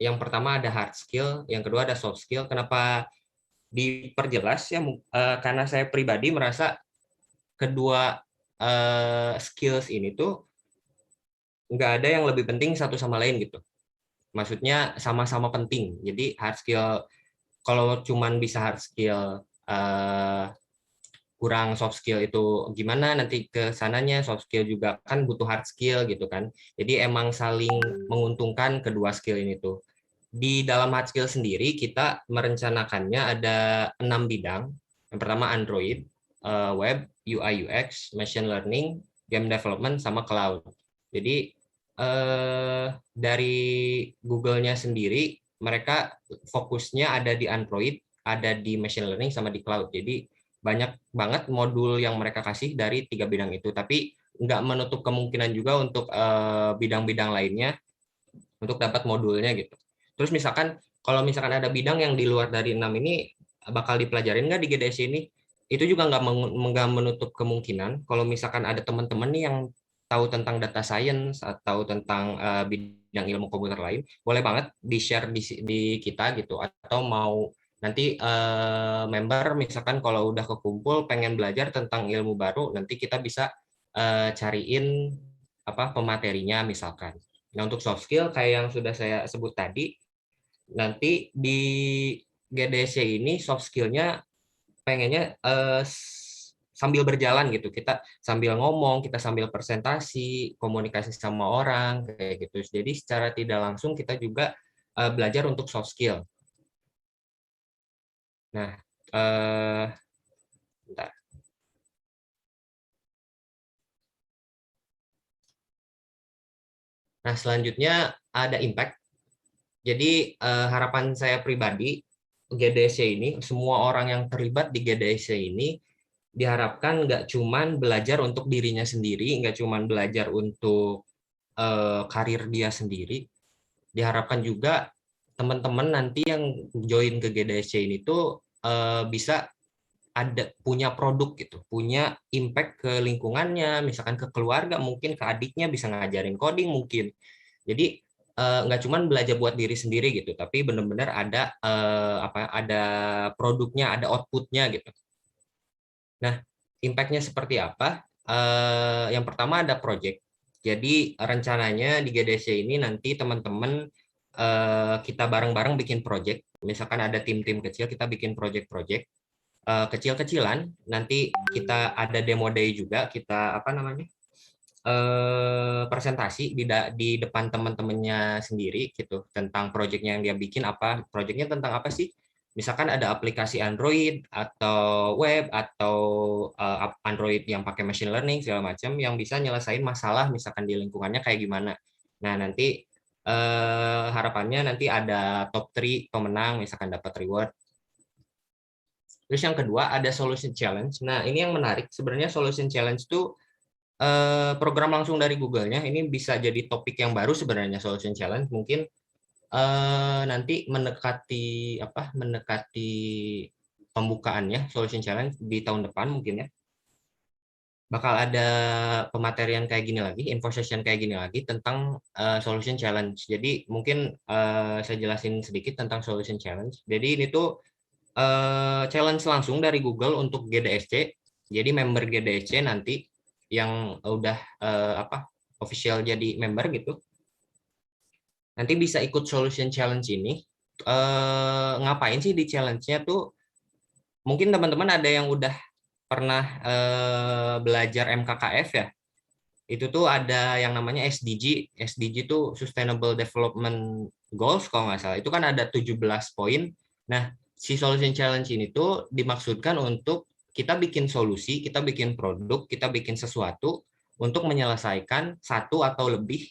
[SPEAKER 2] Yang pertama ada hard skill, yang kedua ada soft skill. Kenapa diperjelas ya? Karena saya pribadi merasa kedua skills ini tuh nggak ada yang lebih penting satu sama lain gitu. Maksudnya sama-sama penting. Jadi hard skill, kalau cuman bisa hard skill kurang soft skill itu gimana nanti ke sananya, soft skill juga kan butuh hard skill gitu kan. Jadi emang saling menguntungkan kedua skill ini tuh. Di dalam hard skill sendiri kita merencanakannya ada 6 bidang. Yang pertama Android, web, UI UX, machine learning, game development sama cloud. Jadi dari Google-nya sendiri mereka fokusnya ada di Android, ada di machine learning sama di cloud. Jadi banyak banget modul yang mereka kasih dari 3 bidang itu, tapi nggak menutup kemungkinan juga untuk bidang-bidang lainnya untuk dapat modulnya gitu. Terus misalkan kalau misalkan ada bidang yang di luar dari 6 ini bakal dipelajarin nggak di GDS ini? Itu juga nggak menutup kemungkinan kalau misalkan ada teman-teman nih yang tahu tentang data science atau tentang bidang ilmu komputer lain, boleh banget di-share di kita gitu, atau mau nanti member misalkan kalau udah kekumpul pengen belajar tentang ilmu baru, nanti kita bisa cariin pematerinya misalkan. Nah, untuk soft skill kayak yang sudah saya sebut tadi, nanti di GDC ini soft skill-nya pengennya sambil berjalan gitu, kita sambil ngomong, kita sambil presentasi, komunikasi sama orang kayak gitu. Jadi secara tidak langsung kita juga belajar untuk soft skill. Nah, bentar. Nah, selanjutnya ada impact. Jadi harapan saya pribadi, GDC ini, semua orang yang terlibat di GDC ini diharapkan nggak cuman belajar untuk dirinya sendiri, nggak cuman belajar untuk karir dia sendiri, diharapkan juga teman-teman nanti yang join ke GDC ini tuh bisa punya produk gitu, punya impact ke lingkungannya, misalkan ke keluarga, mungkin ke adiknya bisa ngajarin coding mungkin. Jadi nggak cuma belajar buat diri sendiri gitu, tapi benar-benar ada ada produknya, ada outputnya gitu. Nah, impact-nya seperti apa? Yang pertama ada project. Jadi rencananya di GDC ini nanti teman-teman kita bareng-bareng bikin project. Misalkan ada tim-tim kecil, kita bikin project-project kecil-kecilan. Nanti kita ada demo day juga, kita presentasi di depan teman-temannya sendiri gitu tentang projectnya yang dia bikin, projectnya tentang apa sih. Misalkan ada aplikasi Android atau web atau Android yang pakai machine learning segala macam yang bisa nyelesain masalah misalkan di lingkungannya kayak gimana. Nah, nanti harapannya nanti ada top 3 pemenang misalkan dapat reward. Terus yang kedua ada solution challenge. Nah, ini yang menarik sebenarnya. Solution challenge itu program langsung dari Google-nya. Ini bisa jadi topik yang baru sebenarnya, solution challenge. Mungkin nanti mendekati pembukaannya solution challenge di tahun depan mungkin ya. bakal ada pematerian kayak gini lagi, info session kayak gini lagi tentang solution challenge. Jadi mungkin saya jelasin sedikit tentang solution challenge. Jadi ini tuh challenge langsung dari Google untuk GDSC. Jadi member GDSC nanti yang udah official jadi member gitu, nanti bisa ikut solution challenge ini. Ngapain sih di challenge-nya tuh? Mungkin teman-teman ada yang udah pernah belajar MKKF ya. Itu tuh ada yang namanya SDG. SDG itu Sustainable Development Goals kalau nggak salah. Itu kan ada 17 poin. Nah, si solution challenge ini tuh dimaksudkan untuk kita bikin solusi, kita bikin produk, kita bikin sesuatu untuk menyelesaikan satu atau lebih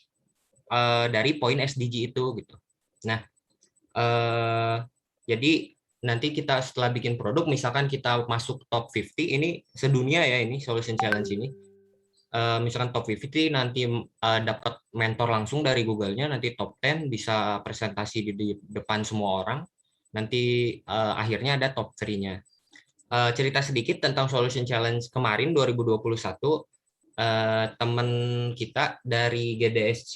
[SPEAKER 2] dari poin SDG itu gitu. Nah, jadi nanti kita setelah bikin produk, misalkan kita masuk top 50, ini sedunia ya ini solution challenge ini. Misalkan top 50 nanti dapat mentor langsung dari Google-nya, nanti top 10 bisa presentasi di depan semua orang. Nanti akhirnya ada top 3-nya. Cerita sedikit tentang solution challenge kemarin 2021, teman kita dari GDSC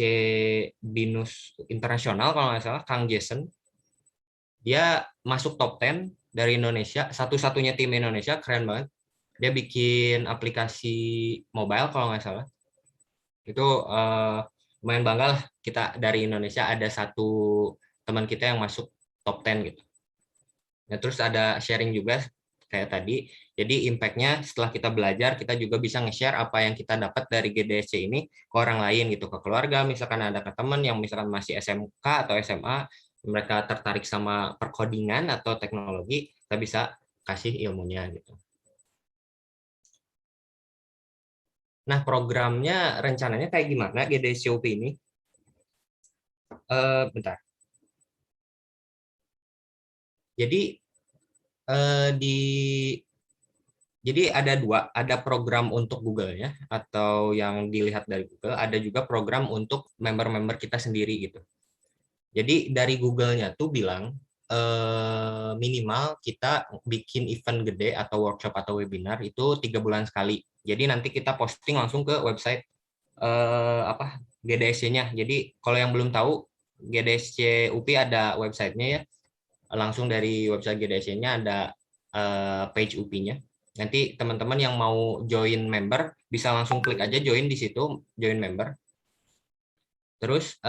[SPEAKER 2] BINUS Internasional kalau nggak salah, Kang Jason, dia masuk top 10 dari Indonesia, satu-satunya tim Indonesia, keren banget. Dia bikin aplikasi mobile kalau nggak salah. Itu lumayan bangga lah kita dari Indonesia ada satu teman kita yang masuk top 10 gitu. Nah, terus ada sharing juga kayak tadi. Jadi impact-nya setelah kita belajar, kita juga bisa nge-share apa yang kita dapat dari GDSC ini ke orang lain gitu, ke keluarga, misalkan ada ke teman yang misalkan masih SMK atau SMA, mereka tertarik sama perkodingan atau teknologi, kita bisa kasih ilmunya gitu. Nah, programnya rencananya kayak gimana GDSC UP ini? Bentar. Jadi jadi ada dua, ada program untuk Google-nya atau yang dilihat dari Google, ada juga program untuk member-member kita sendiri gitu. Jadi dari Google-nya tuh bilang minimal kita bikin event gede atau workshop atau webinar itu 3 bulan sekali. Jadi nanti kita posting langsung ke website GDSC-nya. Jadi kalau yang belum tahu, GDSC UP ada website-nya ya. Langsung dari website GDSC-nya ada page UP-nya. Nanti teman-teman yang mau join member bisa langsung klik aja join di situ, join member. Terus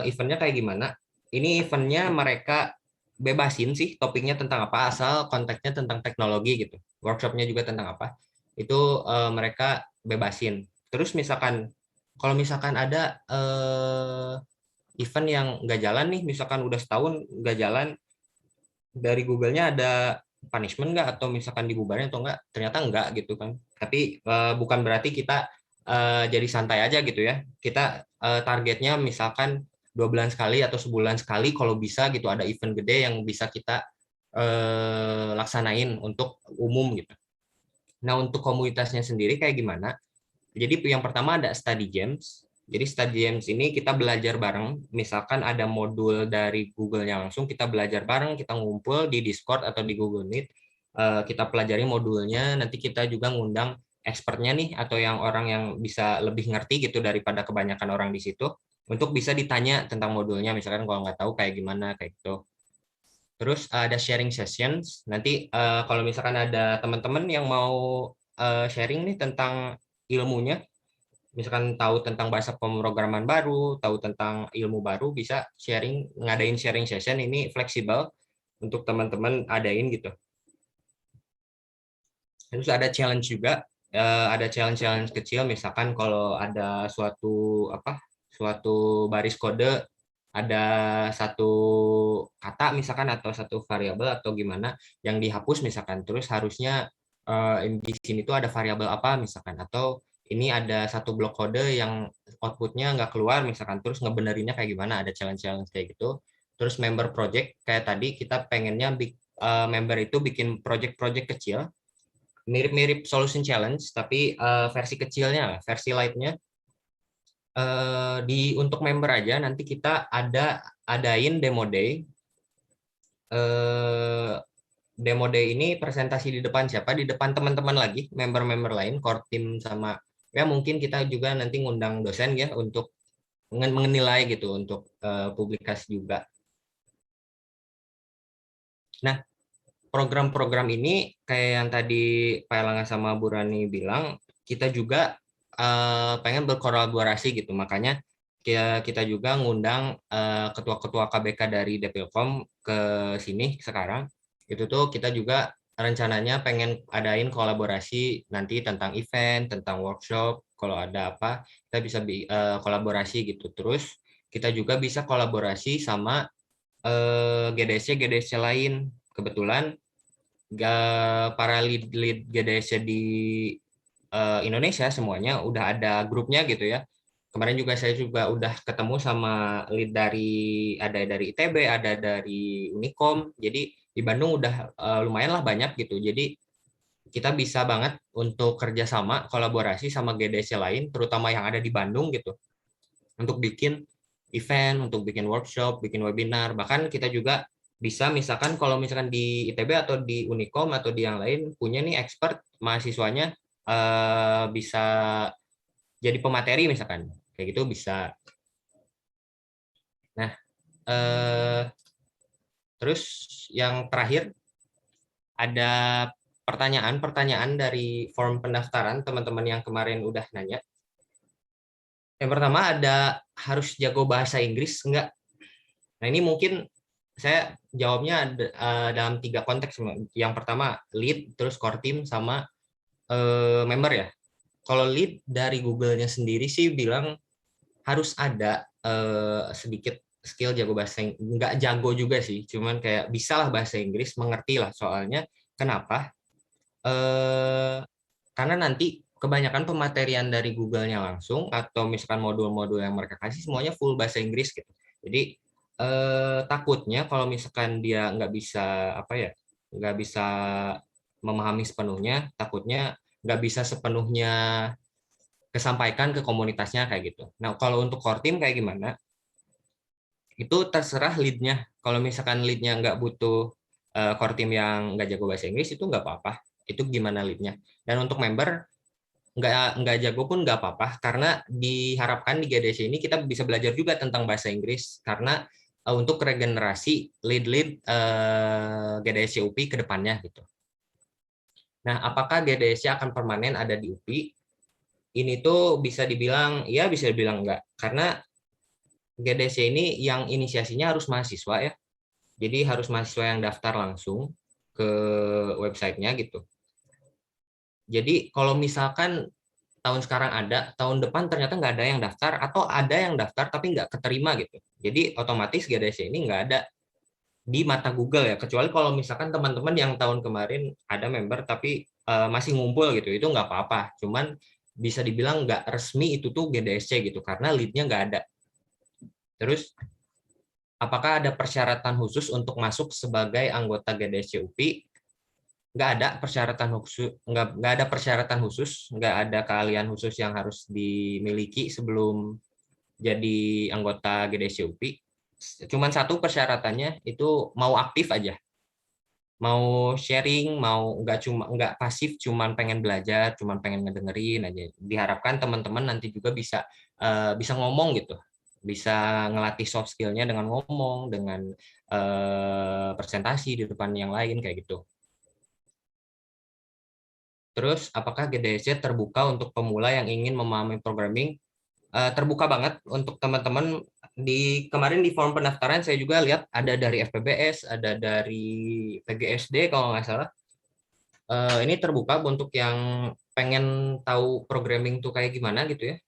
[SPEAKER 2] eventnya kayak gimana? Ini eventnya mereka bebasin sih topiknya tentang apa, asal konteksnya tentang teknologi gitu. Workshopnya juga tentang apa, itu mereka bebasin. Terus misalkan kalau misalkan ada event yang nggak jalan nih, misalkan udah setahun nggak jalan, dari Google-nya ada punishment nggak, atau misalkan dibubarin atau nggak, ternyata nggak gitu kan. Tapi bukan berarti kita jadi santai aja gitu ya. Kita targetnya misalkan 2 bulan sekali atau sebulan sekali kalau bisa gitu, ada event gede yang bisa kita laksanain untuk umum gitu. Nah, untuk komunitasnya sendiri kayak gimana? Jadi yang pertama ada study games. Jadi study games ini kita belajar bareng. Misalkan ada modul dari Google-nya langsung, kita belajar bareng, kita ngumpul di Discord atau di Google Meet, kita pelajari modulnya. Nanti kita juga ngundang expertnya nih, atau yang orang yang bisa lebih ngerti gitu daripada kebanyakan orang di situ, untuk bisa ditanya tentang modulnya. Misalkan kalau nggak tahu kayak gimana, kayak gitu. Terus ada sharing sessions. Nanti kalau misalkan ada teman-teman yang mau sharing nih tentang ilmunya, misalkan tahu tentang bahasa pemrograman baru, tahu tentang ilmu baru, bisa sharing, ngadain sharing session. Ini fleksibel untuk teman-teman adain gitu. Terus ada challenge juga, ada challenge kecil, misalkan kalau ada suatu baris kode, ada satu kata misalkan atau satu variabel atau gimana yang dihapus misalkan, terus harusnya di sini tuh ada variabel apa misalkan, atau ini ada satu blok kode yang outputnya nggak keluar misalkan, terus ngebenerinnya kayak gimana, ada challenge kayak gitu. Terus member project, kayak tadi kita pengennya member itu bikin project kecil, mirip-mirip solution challenge, tapi versi kecilnya, versi light-nya. Untuk member aja nanti kita adain demo day demo day ini presentasi di depan siapa? Di depan teman-teman lagi, member-member lain, core team sama ya mungkin kita juga nanti ngundang dosen ya untuk menilai gitu untuk publikasi juga. Nah, program-program ini kayak yang tadi Pak Elanga sama Bu Rani bilang, kita juga pengen berkolaborasi gitu. Makanya kita juga ngundang ketua-ketua KBK dari Depilkom ke sini sekarang. Itu tuh kita juga rencananya pengen adain kolaborasi nanti tentang event, tentang workshop. Kalau ada apa, kita bisa kolaborasi gitu. Terus kita juga bisa kolaborasi sama GDC lain. Kebetulan para lead GDC di Indonesia semuanya udah ada grupnya gitu ya. Kemarin juga saya juga udah ketemu sama lead ada dari ITB, ada dari Unicom. Jadi di Bandung udah lumayan lah banyak gitu. Jadi kita bisa banget untuk kerjasama, kolaborasi sama GDC lain, terutama yang ada di Bandung gitu, untuk bikin event, untuk bikin workshop, bikin webinar. Bahkan kita juga bisa misalkan kalau misalkan di ITB atau di Unicom atau di yang lain punya nih expert mahasiswanya bisa jadi pemateri misalkan kayak gitu bisa. Nah terus yang terakhir ada pertanyaan dari form pendaftaran teman-teman yang kemarin udah nanya. Yang pertama ada harus jago bahasa Inggris enggak? Nah ini mungkin saya jawabnya dalam 3 konteks. Yang pertama lead, terus core team sama member ya. Kalau lead dari Google-nya sendiri sih bilang harus ada sedikit skill jago bahasa Inggris. Nggak jago juga sih, cuman kayak bisa lah bahasa Inggris, mengerti lah soalnya. Kenapa? Karena nanti kebanyakan pematerian dari Google-nya langsung atau misalkan modul-modul yang mereka kasih semuanya full bahasa Inggris gitu. Jadi takutnya kalau misalkan dia nggak bisa nggak bisa memahami sepenuhnya, takutnya nggak bisa sepenuhnya kesampaikan ke komunitasnya kayak gitu. Nah kalau untuk core team kayak gimana? Itu terserah lead-nya. Kalau misalkan lead-nya nggak butuh core team yang nggak jago bahasa Inggris itu nggak apa-apa. Itu gimana lead-nya. Dan untuk member nggak jago pun nggak apa-apa karena diharapkan di GDC ini kita bisa belajar juga tentang bahasa Inggris karena untuk regenerasi lead GDC UPI ke depannya gitu. Nah, apakah GDC akan permanen ada di UPI? Ini tuh bisa dibilang ya, bisa dibilang enggak karena GDC ini yang inisiasinya harus mahasiswa ya. Jadi harus mahasiswa yang daftar langsung ke websitenya gitu. Jadi kalau misalkan tahun sekarang ada, tahun depan ternyata nggak ada yang daftar, atau ada yang daftar tapi nggak keterima gitu. Jadi otomatis GDC ini nggak ada di mata Google ya, kecuali kalau misalkan teman-teman yang tahun kemarin ada member tapi masih ngumpul gitu, itu nggak apa-apa. Cuman bisa dibilang nggak resmi itu tuh GDC gitu, karena lead-nya nggak ada. Terus, apakah ada persyaratan khusus untuk masuk sebagai anggota GDC UPI? Nggak ada persyaratan khusus, nggak ada persyaratan khusus, nggak ada keahlian khusus yang harus dimiliki sebelum jadi anggota GDC UPI. Cuman satu persyaratannya itu mau aktif aja, mau sharing, mau nggak pasif, cuman pengen belajar, cuman pengen ngedengerin aja. Diharapkan teman-teman nanti juga bisa ngomong gitu, bisa ngelatih soft skill-nya dengan ngomong, dengan presentasi di depan yang lain kayak gitu. Terus, apakah GDC terbuka untuk pemula yang ingin memahami programming? Terbuka banget untuk teman-teman. Kemarin di form pendaftaran saya juga lihat ada dari FPBS, ada dari PGSD kalau nggak salah. Ini terbuka untuk yang pengen tahu programming tuh kayak gimana gitu ya.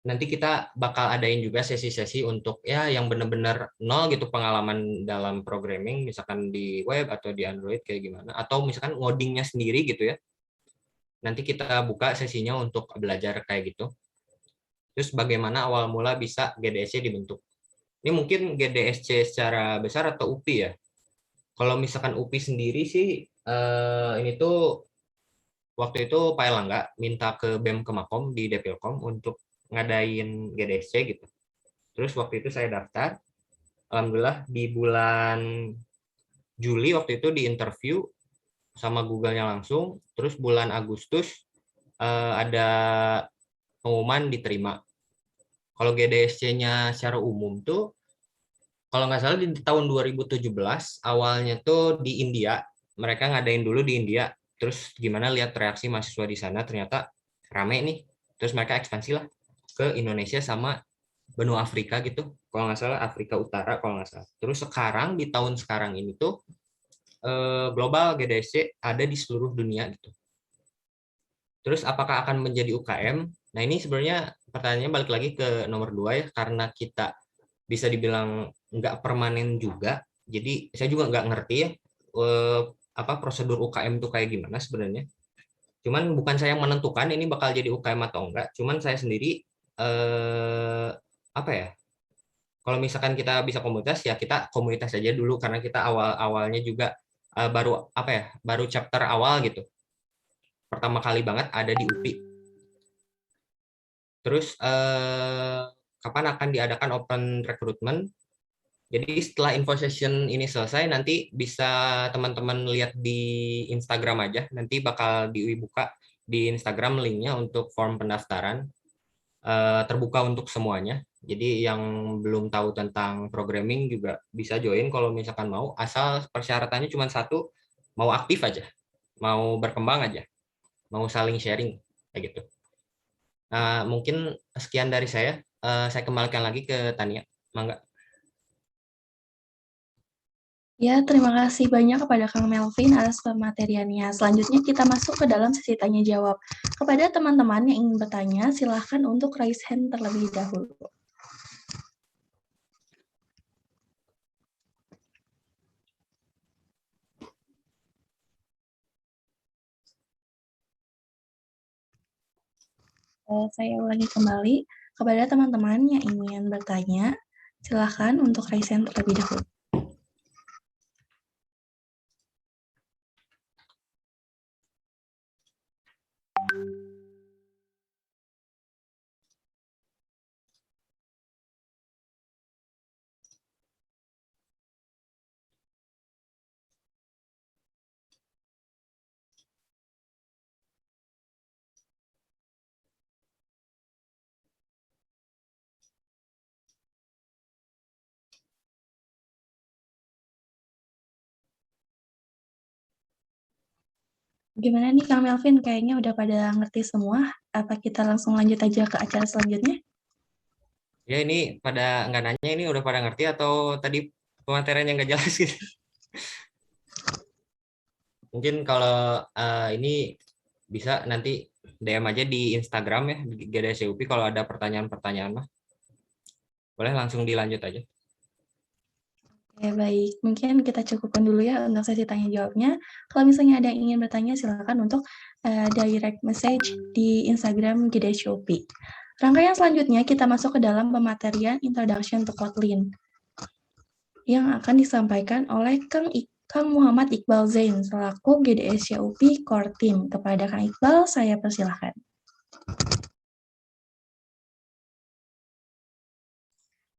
[SPEAKER 2] Nanti kita bakal adain juga sesi-sesi untuk ya yang benar-benar nol gitu pengalaman dalam programming, misalkan di web atau di Android kayak gimana, atau misalkan ngodingnya sendiri gitu ya. Nanti kita buka sesinya untuk belajar kayak gitu. Terus bagaimana awal mula bisa GDSC dibentuk? Ini mungkin GDSC secara besar atau UPI ya. Kalau misalkan UPI sendiri sih, ini tuh waktu itu Pak Elangga minta ke BEM Kemakom di Depilkom untuk ngadain GDSC gitu. Terus waktu itu saya daftar, alhamdulillah di bulan Juli waktu itu di interview sama Google-nya langsung, terus bulan Agustus ada pengumuman diterima. Kalau GDSC-nya secara umum tuh, kalau nggak salah di tahun 2017 awalnya tuh di India, mereka ngadain dulu di India, terus gimana lihat reaksi mahasiswa di sana, ternyata rame nih, terus mereka ekspansi lah ke Indonesia sama benua Afrika gitu, kalau nggak salah Afrika Utara kalau nggak salah. Terus sekarang di tahun sekarang ini tuh global GDSC ada di seluruh dunia gitu. Terus apakah akan menjadi UKM? Nah ini sebenarnya pertanyaannya balik lagi ke nomor 2 ya, karena kita bisa dibilang nggak permanen juga. Jadi saya juga nggak ngerti ya apa prosedur UKM itu kayak gimana sebenarnya. Cuman bukan saya yang menentukan ini bakal jadi UKM atau enggak. Cuman saya sendiri apa ya? Kalau misalkan kita bisa komunitas ya kita komunitas aja dulu karena kita awalnya juga baru apa ya? Baru chapter awal gitu. Pertama kali banget ada di UPI. Terus kapan akan diadakan open recruitment? Jadi setelah info session ini selesai, nanti bisa teman-teman lihat di Instagram aja. Nanti bakal dibuka di Instagram linknya untuk form pendaftaran. Terbuka untuk semuanya. Jadi yang belum tahu tentang programming juga bisa join kalau misalkan mau. Asal persyaratannya cuma satu, mau aktif aja. Mau berkembang aja. Mau saling sharing. Kayak gitu. Mungkin sekian dari saya. Saya kembalikan lagi ke Tania. Mangga.
[SPEAKER 3] Ya, terima kasih banyak kepada Kang Melvin atas pemateriannya. Selanjutnya kita masuk ke dalam sesi tanya jawab. Kepada teman-teman yang ingin bertanya, silahkan untuk raise hand terlebih dahulu. Saya ulangi kembali, kepada teman-teman yang ingin bertanya, silahkan untuk raise hand terlebih dahulu. Gimana nih Kang Melvin, kayaknya udah pada ngerti semua. Apa kita langsung lanjut aja ke acara selanjutnya?
[SPEAKER 2] Ya ini pada nggak nanya ini udah pada ngerti atau tadi pematerian yang nggak jelas gitu. Mungkin kalau ini bisa nanti DM aja di Instagram ya, di GDSCUP kalau ada pertanyaan-pertanyaan mah. Boleh langsung dilanjut aja.
[SPEAKER 3] Ya baik, mungkin kita cukupkan dulu ya untuk sesi tanya jawabnya. Kalau misalnya ada yang ingin bertanya, silakan untuk direct message di Instagram GDSCUP. Rangkaian selanjutnya kita masuk ke dalam pematerian Introduction to Kotlin yang akan disampaikan oleh Kang Muhammad Iqbal Zain selaku GDSCUP Core Team. Kepada Kang Iqbal, saya persilahkan.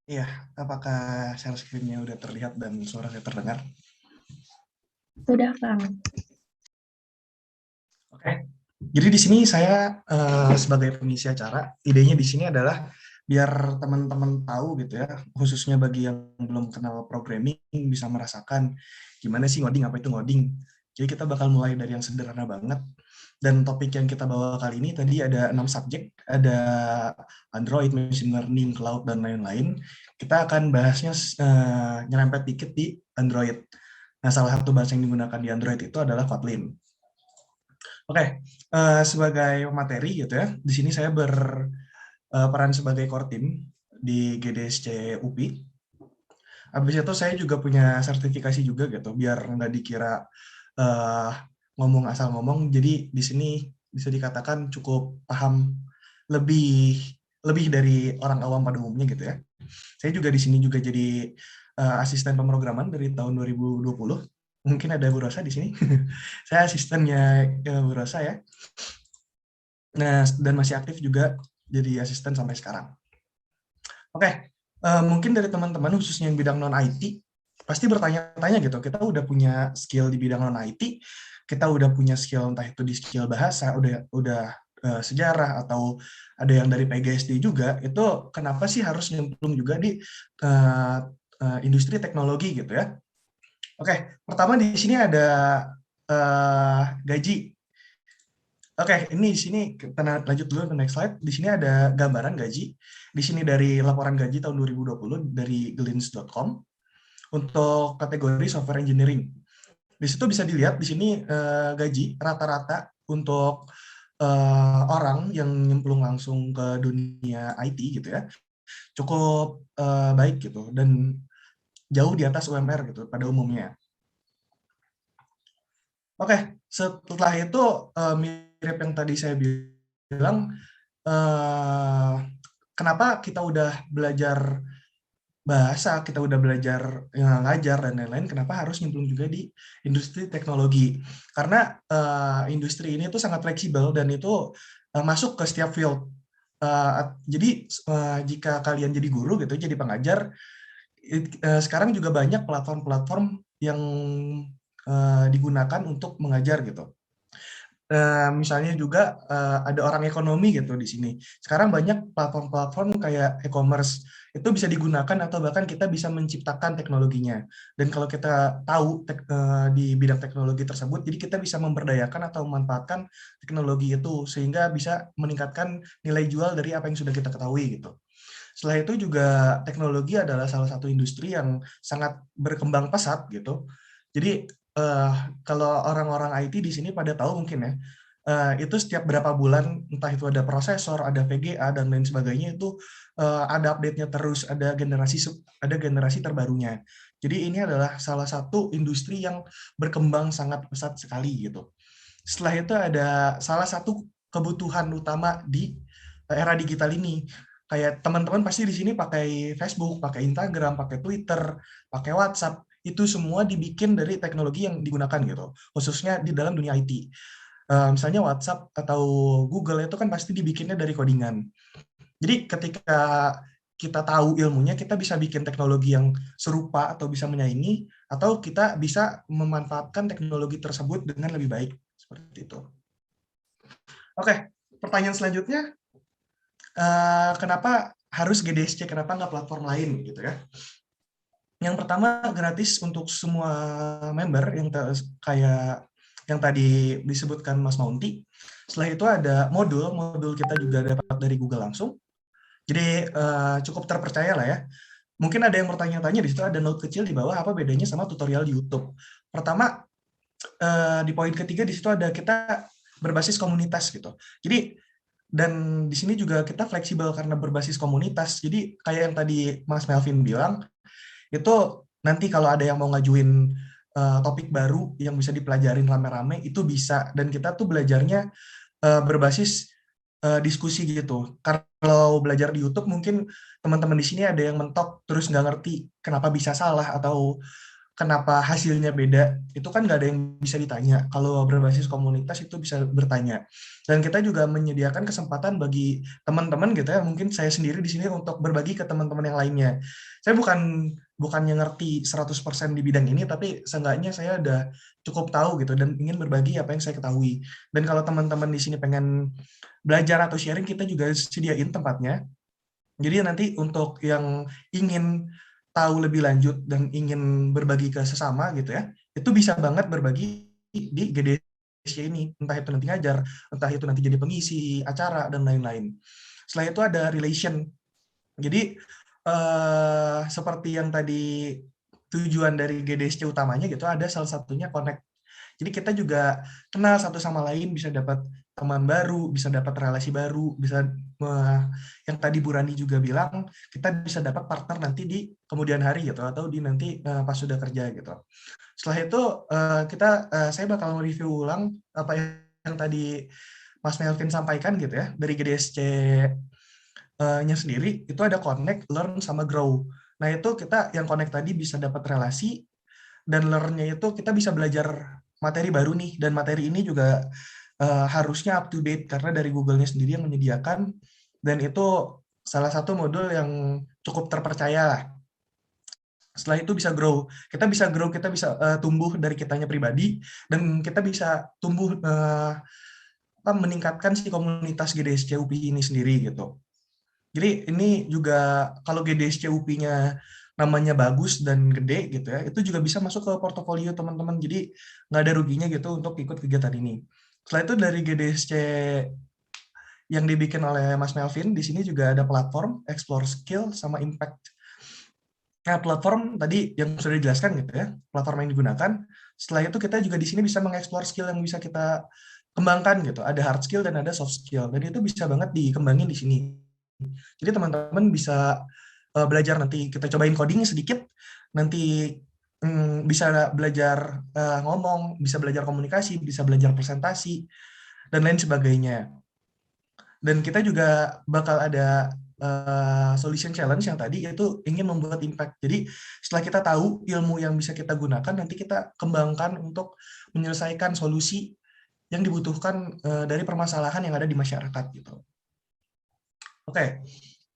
[SPEAKER 8] Iya, apakah share screen-nya udah terlihat dan suara saya terdengar?
[SPEAKER 3] Sudah, Kang.
[SPEAKER 8] Oke. Jadi di sini saya sebagai pengisi acara, idenya di sini adalah biar teman-teman tahu gitu ya, khususnya bagi yang belum kenal programming bisa merasakan gimana sih ngoding, apa itu ngoding. Jadi kita bakal mulai dari yang sederhana banget. Dan topik yang kita bawa kali ini tadi ada 6 subjek, ada Android, Machine Learning, Cloud, dan lain-lain. Kita akan bahasnya nyerempet dikit di Android. Nah, salah satu bahasa yang digunakan di Android itu adalah Kotlin. Oke, sebagai materi gitu ya, di sini saya berperan sebagai core team di GDSC UPI. Habis itu saya juga punya sertifikasi juga gitu, biar nggak dikira ngomong asal ngomong. Jadi di sini bisa dikatakan cukup paham lebih dari orang awam pada umumnya gitu ya. Saya juga di sini juga jadi asisten pemrograman dari tahun 2020. Mungkin ada Bu Rosa di sini. Saya asistennya Bu Rosa ya. Nah, dan masih aktif juga jadi asisten sampai sekarang. Oke, mungkin dari teman-teman khususnya yang bidang non-IT, pasti bertanya-tanya gitu, kita udah punya skill di bidang non-IT, kita udah punya skill entah itu di skill bahasa, udah sejarah, atau ada yang dari PGSD juga, itu kenapa sih harus nyemplung juga di industri teknologi gitu ya. Oke, pertama di sini ada gaji. Oke, ini di sini kita lanjut dulu ke next slide. Di sini ada gambaran gaji. Di sini dari laporan gaji tahun 2020 dari glints.com untuk kategori software engineering. Di situ bisa dilihat di sini gaji rata-rata untuk orang yang nyemplung langsung ke dunia IT gitu ya, cukup baik gitu dan jauh di atas UMR gitu pada umumnya. Oke, setelah itu mirip yang tadi saya bilang, kenapa kita udah belajar bahasa, kita udah belajar ngajar dan lain-lain, kenapa harus nyemplung juga di industri teknologi? Karena industri ini tuh sangat fleksibel dan itu masuk ke setiap field. Jadi jika kalian jadi guru gitu, jadi pengajar, sekarang juga banyak platform-platform yang digunakan untuk mengajar gitu. Misalnya juga ada orang ekonomi gitu di sini. Sekarang banyak platform-platform kayak e-commerce itu bisa digunakan atau bahkan kita bisa menciptakan teknologinya. Dan kalau kita tahu di bidang teknologi tersebut, jadi kita bisa memberdayakan atau memanfaatkan teknologi itu sehingga bisa meningkatkan nilai jual dari apa yang sudah kita ketahui gitu. Setelah itu juga teknologi adalah salah satu industri yang sangat berkembang pesat gitu. Jadi kalau orang-orang IT di sini pada tahu mungkin ya, itu setiap berapa bulan entah itu ada prosesor, ada VGA dan lain sebagainya itu ada update-nya terus, ada generasi terbarunya. Jadi ini adalah salah satu industri yang berkembang sangat pesat sekali gitu. Setelah itu ada salah satu kebutuhan utama di era digital ini. Kayak teman-teman pasti di sini pakai Facebook, pakai Instagram, pakai Twitter, pakai WhatsApp. Itu semua dibikin dari teknologi yang digunakan gitu, khususnya di dalam dunia IT. Misalnya WhatsApp atau Google itu kan pasti dibikinnya dari codingan. Jadi ketika kita tahu ilmunya, kita bisa bikin teknologi yang serupa atau bisa menyaingi, atau kita bisa memanfaatkan teknologi tersebut dengan lebih baik. Seperti itu. Oke, pertanyaan selanjutnya, kenapa harus GDSC, kenapa nggak platform lain gitu ya? Yang pertama gratis untuk semua member yang kayak yang tadi disebutkan Mas Maunti. Setelah itu ada modul kita juga dapat dari Google langsung. Jadi cukup terpercaya lah ya. Mungkin ada yang bertanya-tanya di situ ada note kecil di bawah apa bedanya sama tutorial di YouTube. Pertama di poin ketiga di situ ada kita berbasis komunitas gitu. Jadi dan di sini juga kita fleksibel karena berbasis komunitas. Jadi kayak yang tadi Mas Melvin bilang, itu nanti kalau ada yang mau ngajuin topik baru yang bisa dipelajarin rame-rame, itu bisa. Dan kita tuh belajarnya berbasis diskusi gitu. Kalau belajar di YouTube mungkin teman-teman di sini ada yang mentok terus nggak ngerti kenapa bisa salah atau kenapa hasilnya beda, itu kan nggak ada yang bisa ditanya. Kalau berbasis komunitas itu bisa bertanya. Dan kita juga menyediakan kesempatan bagi teman-teman gitu ya, mungkin saya sendiri di sini untuk berbagi ke teman-teman yang lainnya. Saya bukannya ngerti 100% di bidang ini, tapi seenggaknya saya udah cukup tahu gitu dan ingin berbagi apa yang saya ketahui. Dan kalau teman-teman di sini pengen belajar atau sharing, kita juga sediain tempatnya. Jadi nanti untuk yang ingin tahu lebih lanjut dan ingin berbagi ke sesama gitu ya, itu bisa banget berbagi di GDSC ini, entah itu nanti ngajar, entah itu nanti jadi pengisi acara dan lain-lain. Setelah itu ada relation. Jadi seperti yang tadi tujuan dari GDSC utamanya gitu, ada salah satunya connect. Jadi kita juga kenal satu sama lain, bisa dapat teman baru, bisa dapat relasi baru, bisa yang tadi Bu Rani juga bilang, kita bisa dapat partner nanti di kemudian hari gitu, atau di nanti pas sudah kerja gitu. Setelah itu saya bakal review ulang apa yang tadi Mas Melvin sampaikan gitu ya, dari GDSC-nya sendiri, itu ada connect, learn, sama grow. Nah itu kita yang connect tadi bisa dapat relasi, dan learn-nya itu kita bisa belajar materi baru nih, dan materi ini juga harusnya up to date karena dari Google-nya sendiri yang menyediakan, dan itu salah satu modul yang cukup terpercaya lah. Setelah itu bisa grow. Kita bisa tumbuh dari kitanya pribadi, dan kita bisa tumbuh meningkatkan si komunitas GDSC UPI ini sendiri gitu. Jadi ini juga kalau GDSC UPI-nya namanya bagus dan gede gitu ya, itu juga bisa masuk ke portofolio teman-teman. Jadi nggak ada ruginya gitu untuk ikut kegiatan ini. Setelah itu dari GDSC yang dibikin oleh Mas Melvin, di sini juga ada platform Explore Skill sama Impact. Nah, platform tadi yang sudah dijelaskan gitu ya, platform yang digunakan. Setelah itu kita juga di sini bisa mengeksplor skill yang bisa kita kembangkan gitu. Ada hard skill dan ada soft skill, dan itu bisa banget dikembangin di sini. Jadi teman-teman bisa belajar, nanti kita cobain coding sedikit, nanti bisa belajar ngomong, bisa belajar komunikasi, bisa belajar presentasi, dan lain sebagainya. Dan kita juga bakal ada solution challenge yang tadi itu ingin membuat impact. Jadi setelah kita tahu ilmu yang bisa kita gunakan, nanti kita kembangkan untuk menyelesaikan solusi yang dibutuhkan dari permasalahan yang ada di masyarakat gitu. Oke,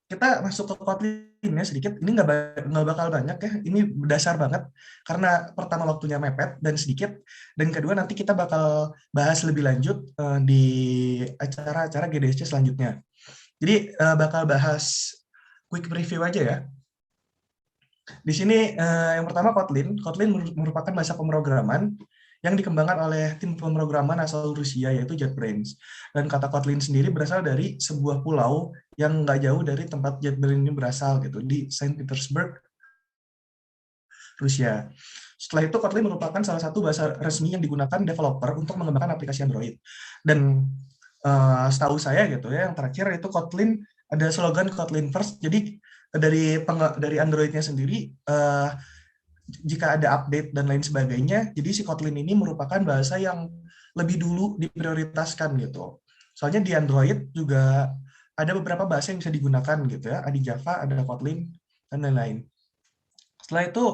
[SPEAKER 8] kita masuk ke Kotlin ya sedikit. Ini nggak bakal banyak ya, ini dasar banget karena pertama waktunya mepet dan sedikit, dan kedua nanti kita bakal bahas lebih lanjut di acara-acara GDSC selanjutnya. Jadi bakal bahas quick preview aja ya. Di sini yang pertama Kotlin. Kotlin merupakan bahasa pemrograman yang dikembangkan oleh tim pemrograman asal Rusia, yaitu JetBrains. Dan kata Kotlin sendiri berasal dari sebuah pulau yang nggak jauh dari tempat JetBrains ini berasal, gitu, di Saint Petersburg, Rusia. Setelah itu Kotlin merupakan salah satu bahasa resmi yang digunakan developer untuk mengembangkan aplikasi Android. Dan setahu saya gitu ya, yang terakhir itu Kotlin ada slogan Kotlin First. Jadi dari Android-nya sendiri, jika ada update dan lain sebagainya, jadi si Kotlin ini merupakan bahasa yang lebih dulu diprioritaskan gitu. Soalnya di Android juga ada beberapa bahasa yang bisa digunakan gitu ya, ada Java, ada Kotlin, dan lain-lain. Setelah itu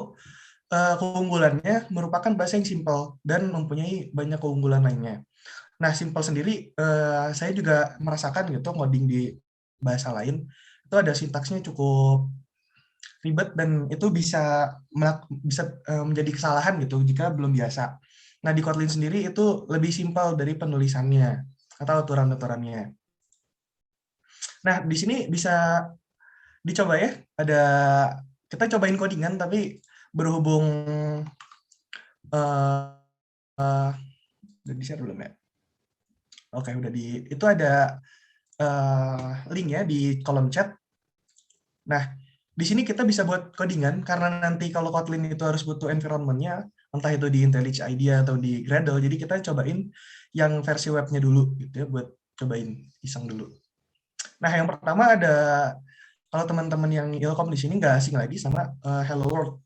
[SPEAKER 8] keunggulannya merupakan bahasa yang simple dan mempunyai banyak keunggulan lainnya. Nah, simple sendiri saya juga merasakan gitu ngoding di bahasa lain itu ada sintaksnya cukup ribet, dan itu bisa menjadi kesalahan gitu jika belum biasa. Nah, di Kotlin sendiri itu lebih simpel dari penulisannya atau aturan-aturannya. Nah, di sini bisa dicoba ya. Kita cobain codingan, tapi berhubung udah di-share belum ya? Oke, itu ada link ya di kolom chat. Nah, di sini kita bisa buat codingan, karena nanti kalau Kotlin itu harus butuh environment-nya, entah itu di IntelliJ IDEA atau di Gradle, jadi kita cobain yang versi webnya dulu, gitu ya, buat cobain iseng dulu. Nah, yang pertama ada, kalau teman-teman yang Ilkom di sini nggak asing lagi sama Hello World.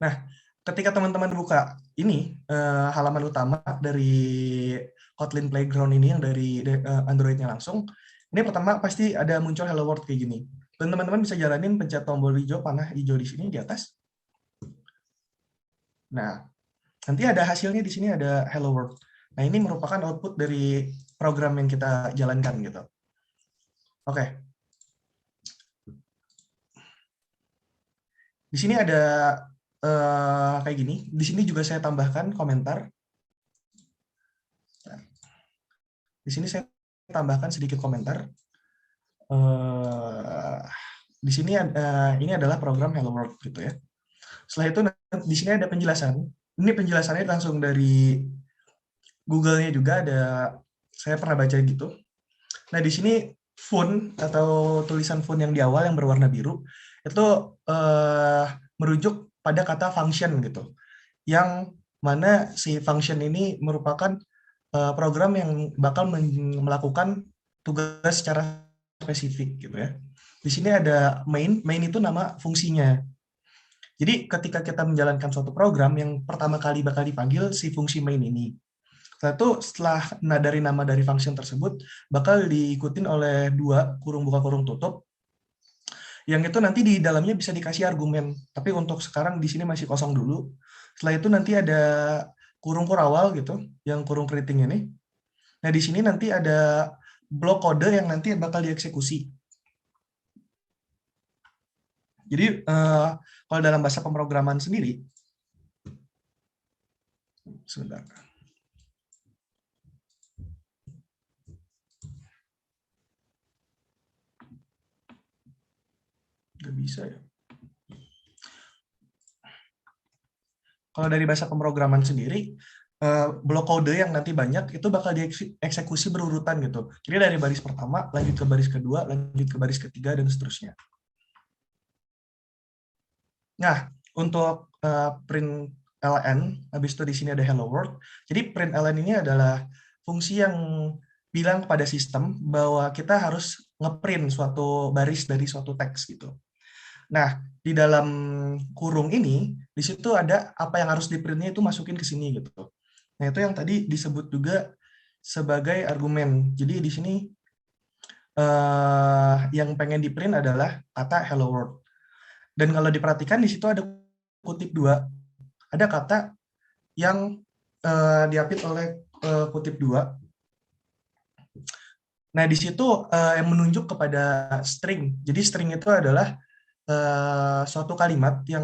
[SPEAKER 8] Nah, ketika teman-teman buka ini, halaman utama dari Kotlin Playground ini yang dari Android-nya langsung, ini pertama pasti ada muncul Hello World kayak gini. Dan teman-teman bisa jalanin pencet tombol hijau, panah hijau di sini di atas. Nah, nanti ada hasilnya di sini, ada Hello World. Nah, ini merupakan output dari program yang kita jalankan gitu. Oke. Di sini ada kayak gini. Di sini juga saya tambahkan komentar. Di sini saya tambahkan sedikit komentar. Di sini ini adalah program Hello World gitu ya. Setelah itu di sini ada penjelasan. Ini penjelasannya langsung dari Google-nya juga ada. Saya pernah baca gitu. Nah, di sini font atau tulisan font yang di awal yang berwarna biru itu merujuk pada kata function gitu. Yang mana si function ini merupakan program yang bakal melakukan tugas secara spesifik gitu ya. Di sini ada main itu nama fungsinya. Jadi ketika kita menjalankan suatu program, yang pertama kali bakal dipanggil si fungsi main ini. Setelah dari nama dari function tersebut bakal diikutin oleh 2 kurung buka kurung tutup. Yang itu nanti di dalamnya bisa dikasih argumen. Tapi untuk sekarang di sini masih kosong dulu. Setelah itu nanti ada kurung kurawal gitu, yang kurung keriting ini. Nah, di sini nanti ada blok kode yang nanti bakal dieksekusi. Jadi kalau dalam bahasa pemrograman sendiri, sebentar. Nggak bisa ya. Kalau dari bahasa pemrograman sendiri, blok kode yang nanti banyak itu bakal dieksekusi berurutan gitu. Jadi dari baris pertama, lanjut ke baris kedua, lanjut ke baris ketiga, dan seterusnya. Nah, untuk print ln, habis itu di sini ada hello world. Jadi print ln ini adalah fungsi yang bilang kepada sistem bahwa kita harus ngeprint suatu baris dari suatu teks gitu. Nah, di dalam kurung ini, di situ ada apa yang harus di-print-nya itu masukin ke sini gitu. Nah, itu yang tadi disebut juga sebagai argumen. Jadi di sini yang pengen di-print adalah kata hello world. Dan kalau diperhatikan di situ ada kutip 2. Ada kata yang diapit oleh kutip 2. Nah, di situ yang menunjuk kepada string. Jadi string itu adalah suatu kalimat yang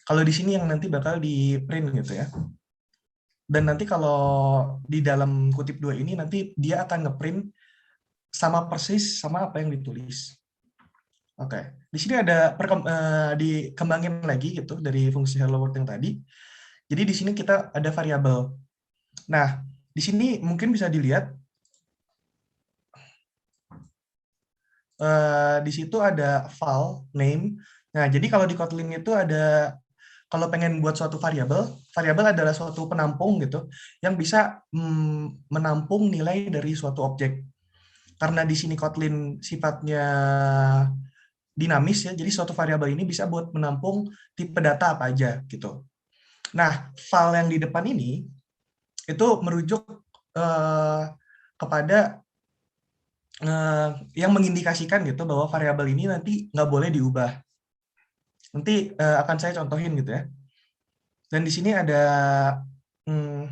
[SPEAKER 8] kalau di sini yang nanti bakal di print gitu ya. Dan nanti kalau di dalam kutip 2 ini nanti dia akan ngeprint sama persis sama apa yang ditulis. Oke, di sini ada dikembangin lagi gitu dari fungsi hello world yang tadi. Jadi di sini kita ada variabel. Nah, di sini mungkin bisa dilihat di situ ada file name. Nah, jadi kalau di Kotlin itu ada, kalau pengen buat suatu variabel adalah suatu penampung gitu yang bisa menampung nilai dari suatu objek. Karena di sini Kotlin sifatnya dinamis ya, jadi suatu variabel ini bisa buat menampung tipe data apa aja gitu. Nah, file yang di depan ini itu merujuk kepada yang mengindikasikan gitu bahwa variabel ini nanti nggak boleh diubah. Nanti akan saya contohin gitu ya. Dan di sini ada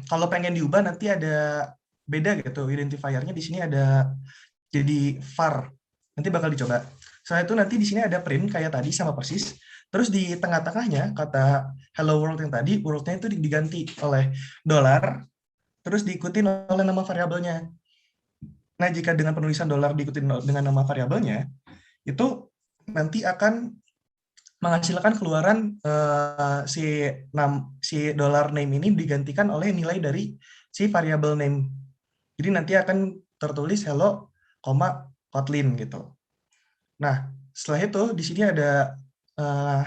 [SPEAKER 8] kalau pengen diubah nanti ada beda gitu identifiernya. Di sini ada jadi var. Nanti bakal dicoba. Setelah itu nanti di sini ada print kayak tadi sama persis. Terus di tengah-tengahnya kata hello world yang tadi, world-nya itu diganti oleh $, terus diikuti oleh nama variabelnya. Nah, jika dengan penulisan $, diikuti dengan nama variabelnya, itu nanti akan menghasilkan keluaran si $name ini digantikan oleh nilai dari si variabel name. Jadi nanti akan tertulis hello, Kotlin gitu. Nah, setelah itu di sini ada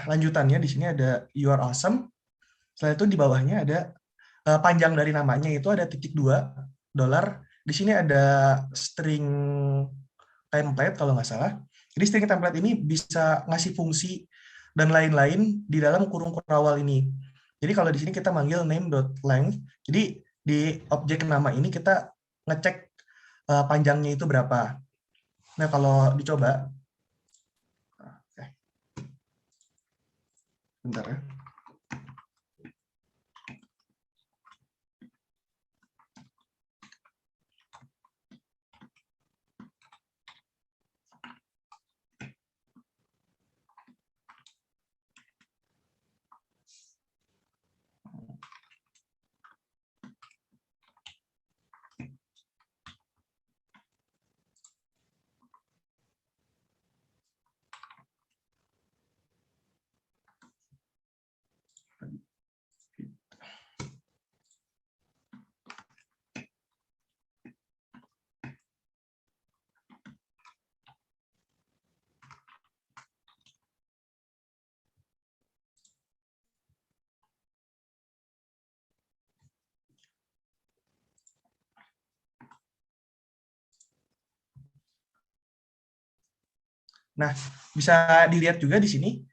[SPEAKER 8] lanjutannya, di sini ada you are awesome. Setelah itu di bawahnya ada panjang dari namanya itu ada .2 $. Di sini ada string template kalau nggak salah. Jadi string template ini bisa ngasih fungsi dan lain-lain di dalam kurung kurawal ini. Jadi kalau di sini kita manggil name.length. Jadi di objek nama ini kita ngecek panjangnya itu berapa. Nah, kalau dicoba, bentar ya. Nah, bisa dilihat juga di sini.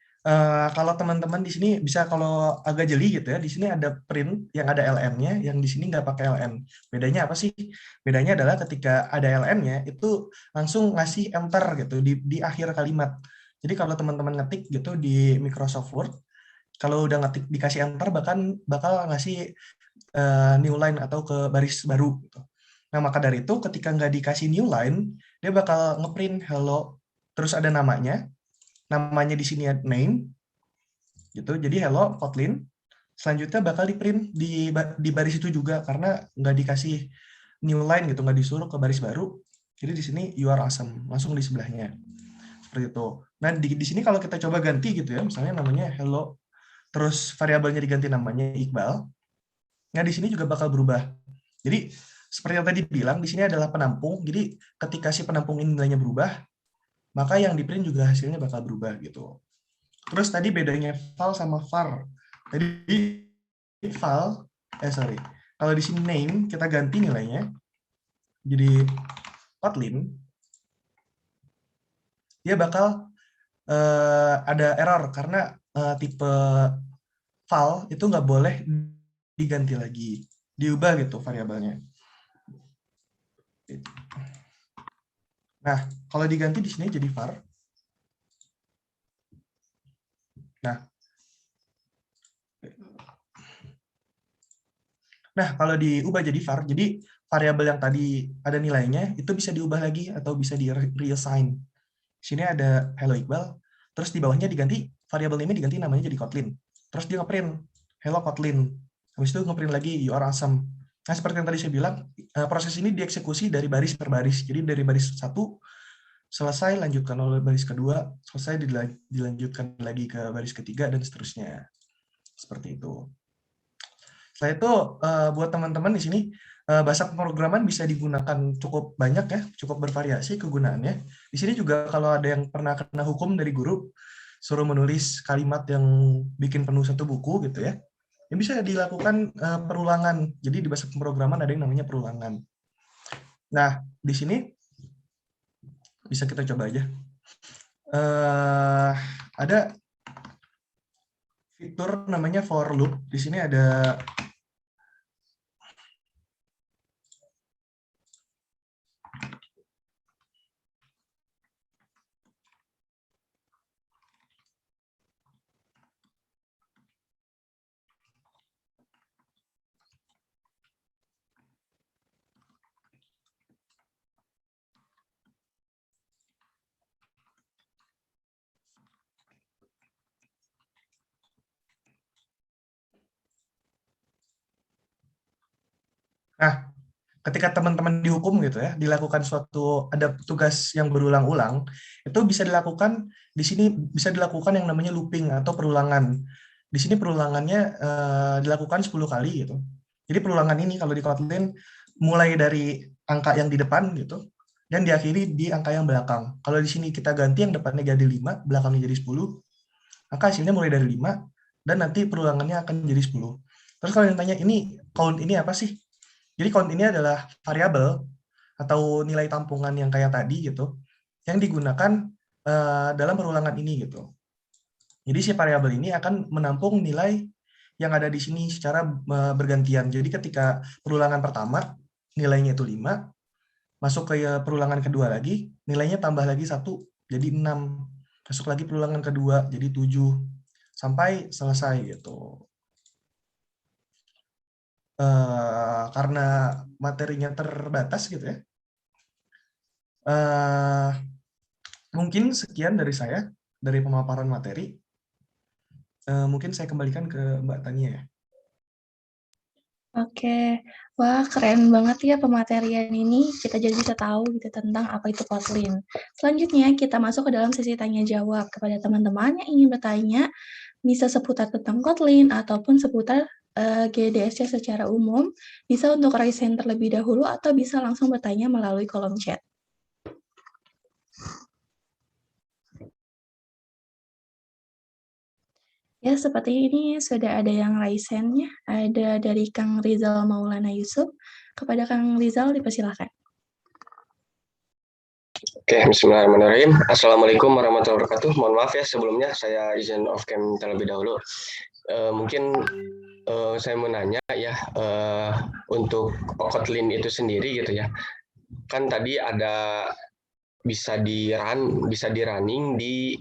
[SPEAKER 8] Kalau teman-teman di sini bisa kalau agak jeli gitu ya, di sini ada print yang ada ln-nya, yang di sini nggak pakai ln. Bedanya apa sih? Bedanya adalah ketika ada ln-nya itu langsung ngasih enter gitu di akhir kalimat. Jadi kalau teman-teman ngetik gitu di Microsoft Word, kalau udah ngetik dikasih enter bakal ngasih new line atau ke baris baru. Gitu. Nah, maka dari itu ketika nggak dikasih new line, dia bakal ngeprint hello, terus ada namanya. namanya di sini main, gitu. Jadi hello Kotlin. Selanjutnya bakal di print di baris itu juga karena nggak dikasih new line gitu, nggak disuruh ke baris baru. Jadi di sini you are awesome, langsung di sebelahnya. Seperti itu. Nah, di sini kalau kita coba ganti gitu ya, misalnya namanya hello, terus variabelnya diganti namanya Iqbal. Nah, di sini juga bakal berubah. Jadi seperti yang tadi bilang, di sini adalah penampung. Jadi ketika si penampung ini nilainya berubah, maka yang di print juga hasilnya bakal berubah gitu. Terus tadi bedanya val sama var. Tadi val, kalau di sini name kita ganti nilainya jadi Kotlin, dia bakal ada error karena tipe val itu nggak boleh diganti lagi, diubah gitu variabelnya. Nah, kalau diganti di sini jadi var. Nah, kalau diubah jadi var, jadi variabel yang tadi ada nilainya itu bisa diubah lagi atau bisa di reassign. Sini ada hello Iqbal, terus di bawahnya diganti variabel ini diganti namanya jadi Kotlin. Terus dia ngeprint hello Kotlin. Habis itu ngeprint lagi you are awesome. Nah, seperti yang tadi saya bilang, proses ini dieksekusi dari baris per baris. Jadi dari baris 1 selesai, lanjutkan oleh baris kedua, selesai dilanjutkan lagi ke baris ketiga dan seterusnya. Seperti itu. Setelah itu buat teman-teman di sini bahasa pemrograman bisa digunakan cukup banyak ya, cukup bervariasi kegunaannya. Di sini juga kalau ada yang pernah kena hukum dari guru suruh menulis kalimat yang bikin penuh satu buku gitu ya, yang bisa dilakukan perulangan. Jadi di bahasa pemrograman ada yang namanya perulangan. Nah, di sini bisa kita coba aja. Ada fitur namanya for loop. Di sini ada ketika teman-teman dihukum gitu ya, dilakukan ada tugas yang berulang-ulang, itu bisa dilakukan di sini, bisa dilakukan yang namanya looping atau perulangan. Di sini perulangannya dilakukan 10 kali gitu. Jadi perulangan ini kalau di Kotlin mulai dari angka yang di depan gitu dan diakhiri di angka yang belakang. Kalau di sini kita ganti yang depannya jadi 5, belakangnya jadi 10, maka hasilnya mulai dari 5 dan nanti perulangannya akan jadi 10. Terus kalau yang tanya ini count ini apa sih? Jadi count ini adalah variabel atau nilai tampungan yang kayak tadi gitu, yang digunakan dalam perulangan ini gitu. Jadi si variabel ini akan menampung nilai yang ada di sini secara bergantian. Jadi ketika perulangan pertama nilainya itu 5, masuk ke perulangan kedua lagi, nilainya tambah lagi 1 jadi 6. Masuk lagi perulangan kedua jadi 7 sampai selesai gitu. Karena materinya terbatas gitu ya. Mungkin sekian dari saya, dari pemaparan materi. Mungkin saya kembalikan ke Mbak Tania ya.
[SPEAKER 3] Oke, wah keren banget ya pematerian ini. Kita jadi bisa tahu gitu tentang apa itu Kotlin. Selanjutnya kita masuk ke dalam sesi tanya jawab kepada teman-teman yang ingin bertanya, bisa seputar tentang Kotlin ataupun seputar GDSC secara umum, bisa untuk raise hand terlebih dahulu atau bisa langsung bertanya melalui kolom chat. Ya, seperti ini sudah ada yang raise hand-nya. Ada dari Kang Rizal Maulana Yusuf. Kepada Kang Rizal, dipersilakan.
[SPEAKER 9] Oke, bismillahirrahmanirrahim. Assalamualaikum warahmatullahi wabarakatuh. Mohon maaf ya sebelumnya, saya izin off cam terlebih dahulu. Mungkin saya mau nanya ya, untuk Kotlin itu sendiri gitu ya. Kan tadi ada bisa di running di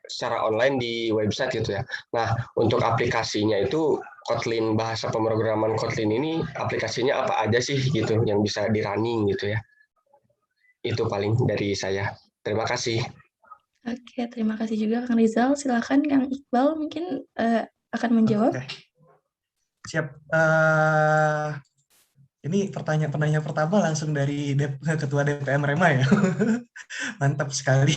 [SPEAKER 9] secara online di website gitu ya. Nah, untuk aplikasinya itu Kotlin, bahasa pemrograman Kotlin ini aplikasinya apa aja sih gitu yang bisa di running gitu ya. Itu paling dari saya. Terima kasih.
[SPEAKER 3] Oke, terima kasih juga Kang Rizal. Silakan Kang Iqbal mungkin akan menjawab.
[SPEAKER 8] Oke, siap. Ini pertanyaan pertama langsung dari Ketua DPM Rema ya. Mantap sekali.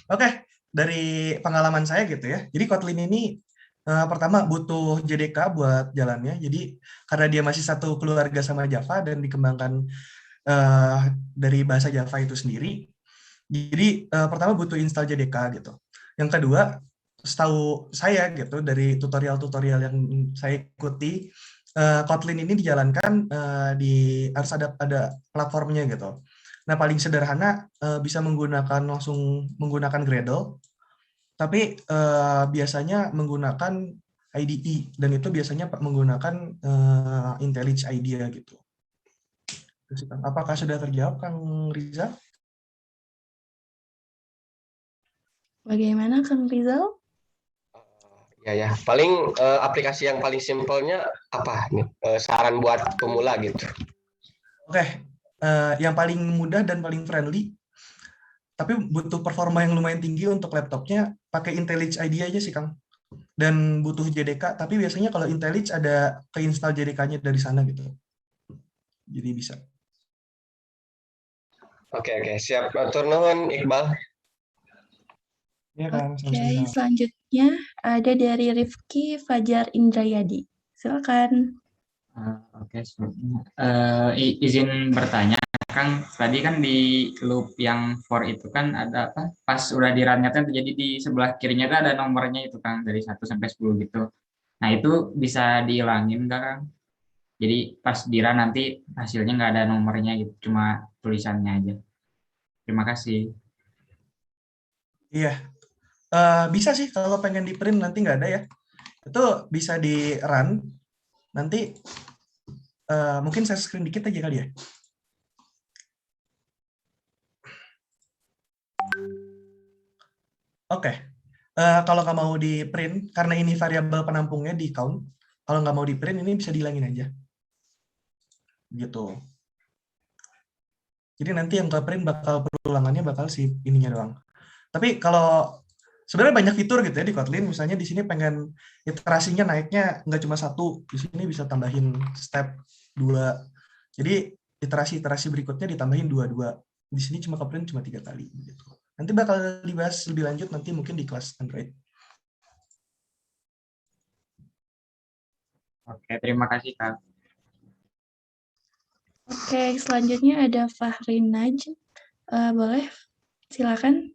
[SPEAKER 8] Oke, dari pengalaman saya gitu ya. Jadi Kotlin ini pertama butuh JDK buat jalannya. Jadi karena dia masih satu keluarga sama Java dan dikembangkan dari bahasa Java itu sendiri. Jadi pertama butuh install JDK gitu. Yang kedua, setahu saya gitu dari tutorial-tutorial yang saya ikuti, Kotlin ini dijalankan harus ada platformnya gitu. Nah, paling sederhana bisa langsung menggunakan Gradle, tapi biasanya menggunakan IDE dan itu biasanya menggunakan IntelliJ IDEA gitu. Apakah sudah terjawab Kang Rizal?
[SPEAKER 3] Bagaimana Kang Rizal?
[SPEAKER 9] Ya. Paling aplikasi yang paling simpelnya apa nih? Saran buat pemula gitu.
[SPEAKER 8] Oke, yang paling mudah dan paling friendly, tapi butuh performa yang lumayan tinggi untuk laptopnya, pakai IntelliJ IDEA aja sih Kang. Dan butuh JDK, tapi biasanya kalau IntelliJ ada keinstall JDK-nya dari sana gitu. Jadi bisa.
[SPEAKER 9] Oke, siap. Matur nuwun Iqbal.
[SPEAKER 8] Ya Kang,
[SPEAKER 3] Oke, selanjutnya ada dari Rifki Fajar Indrayadi. Silakan.
[SPEAKER 10] Oke, izin bertanya, Kang. Tadi kan di loop yang for itu kan ada apa? Pas udah di run-nya kan jadi di sebelah kirinya kan ada nomornya itu Kang dari 1 sampai 10 gitu. Nah, itu bisa dihilangin nggak Kang? Jadi pas di run nanti hasilnya nggak ada nomornya gitu, cuma tulisannya aja. Terima kasih.
[SPEAKER 8] Iya, bisa sih kalau pengen di print nanti nggak ada ya. Itu bisa di run, nanti mungkin saya screen dikit aja kali ya. Oke, kalau nggak mau di print, karena ini variabel penampungnya di count, kalau nggak mau di print ini bisa dihilangin aja. Gitu. Jadi nanti yang ke print perulangannya bakal si ininya doang. Tapi kalau sebenarnya banyak fitur gitu ya di Kotlin, misalnya di sini pengen iterasinya naiknya nggak cuma 1, di sini bisa tambahin step 2. Jadi iterasi berikutnya ditambahin 2. Di sini cuma ke print cuma 3 kali gitu. Nanti bakal dibahas lebih lanjut nanti mungkin di kelas Android.
[SPEAKER 10] Oke, terima kasih Kang.
[SPEAKER 3] Oke, selanjutnya ada Fahri Naj. Boleh, silakan.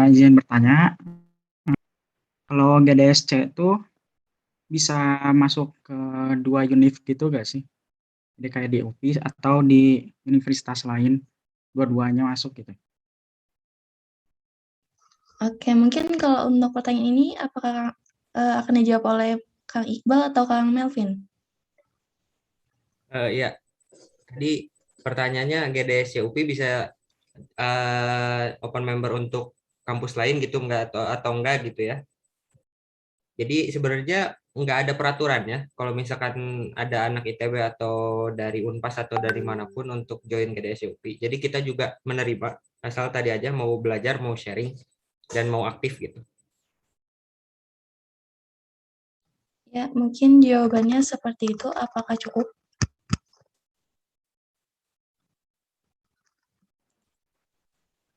[SPEAKER 11] Izin bertanya, kalau GDSC itu bisa masuk ke 2 univ gitu nggak sih? Jadi kayak di UPI atau di universitas lain, dua-duanya masuk gitu.
[SPEAKER 3] Oke, mungkin kalau untuk pertanyaan ini, apakah akan dijawab oleh Kang Iqbal atau Kang Melvin?
[SPEAKER 2] Iya, tadi pertanyaannya GDSC UPI bisa open member untuk kampus lain gitu enggak atau enggak gitu ya. Jadi sebenarnya nggak ada peraturannya kalau misalkan ada anak ITB atau dari Unpas atau dari manapun untuk join GDSC UPI. Jadi kita juga menerima asal tadi aja mau belajar, mau sharing dan mau aktif gitu.
[SPEAKER 3] Ya, mungkin jawabannya seperti itu. Apakah cukup?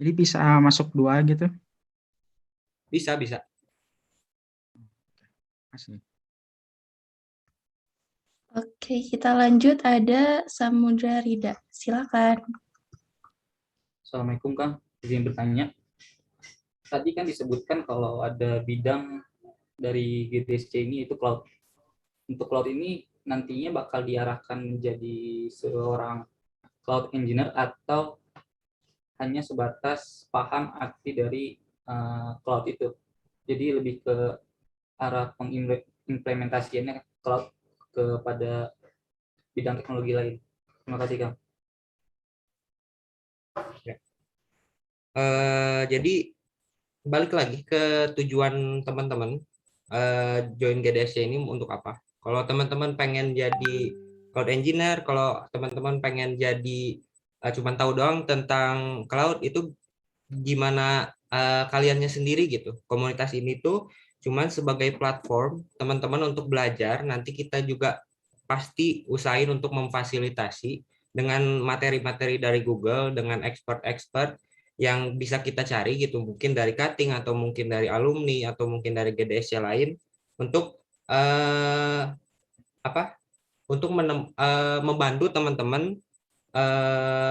[SPEAKER 11] Jadi bisa masuk 2 gitu?
[SPEAKER 2] Bisa.
[SPEAKER 11] Asli.
[SPEAKER 3] Oke, kita lanjut. Ada Samudra Rida. Silakan.
[SPEAKER 1] Assalamualaikum Kang, izin bertanya. Tadi kan disebutkan kalau ada bidang dari GDSC ini itu cloud. Untuk cloud ini nantinya bakal diarahkan menjadi seorang cloud engineer atau hanya sebatas paham arti dari cloud itu. Jadi lebih ke arah pengimplementasiannya cloud kepada bidang teknologi lain. Terima kasih Kang.
[SPEAKER 2] Ya. Jadi balik lagi ke tujuan teman-teman join GDSC ini untuk apa? Kalau teman-teman pengen jadi cloud engineer, kalau teman-teman pengen jadi cuma tahu doang tentang cloud, itu gimana kaliannya sendiri gitu. Komunitas ini tuh cuman sebagai platform teman-teman untuk belajar. Nanti kita juga pasti usahain untuk memfasilitasi dengan materi-materi dari Google, dengan expert-expert yang bisa kita cari gitu, mungkin dari cutting atau mungkin dari alumni atau mungkin dari GDS yang lain untuk untuk membantu teman-teman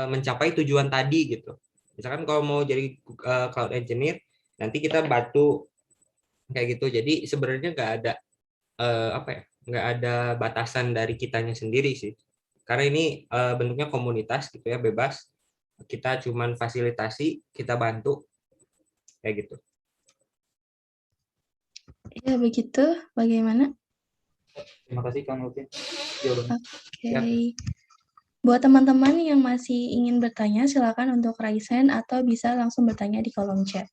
[SPEAKER 2] mencapai tujuan tadi gitu. Misalkan kalau mau jadi cloud engineer, nanti kita bantu kayak gitu. Jadi sebenarnya nggak ada nggak ada batasan dari kitanya sendiri sih. Karena ini bentuknya komunitas gitu ya, bebas. Kita cuman fasilitasi, kita bantu kayak gitu.
[SPEAKER 3] Ya, begitu. Bagaimana?
[SPEAKER 1] Terima kasih Kang Lutfi.
[SPEAKER 3] Oke. Buat teman-teman yang masih ingin bertanya, silakan untuk raise hand atau bisa langsung bertanya di kolom chat.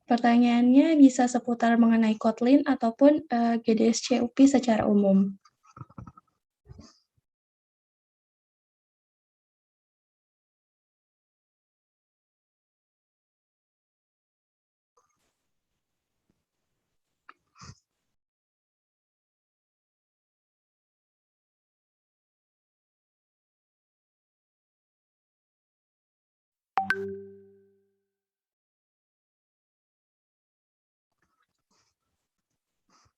[SPEAKER 3] Pertanyaannya bisa seputar mengenai Kotlin ataupun GDS CUP secara umum.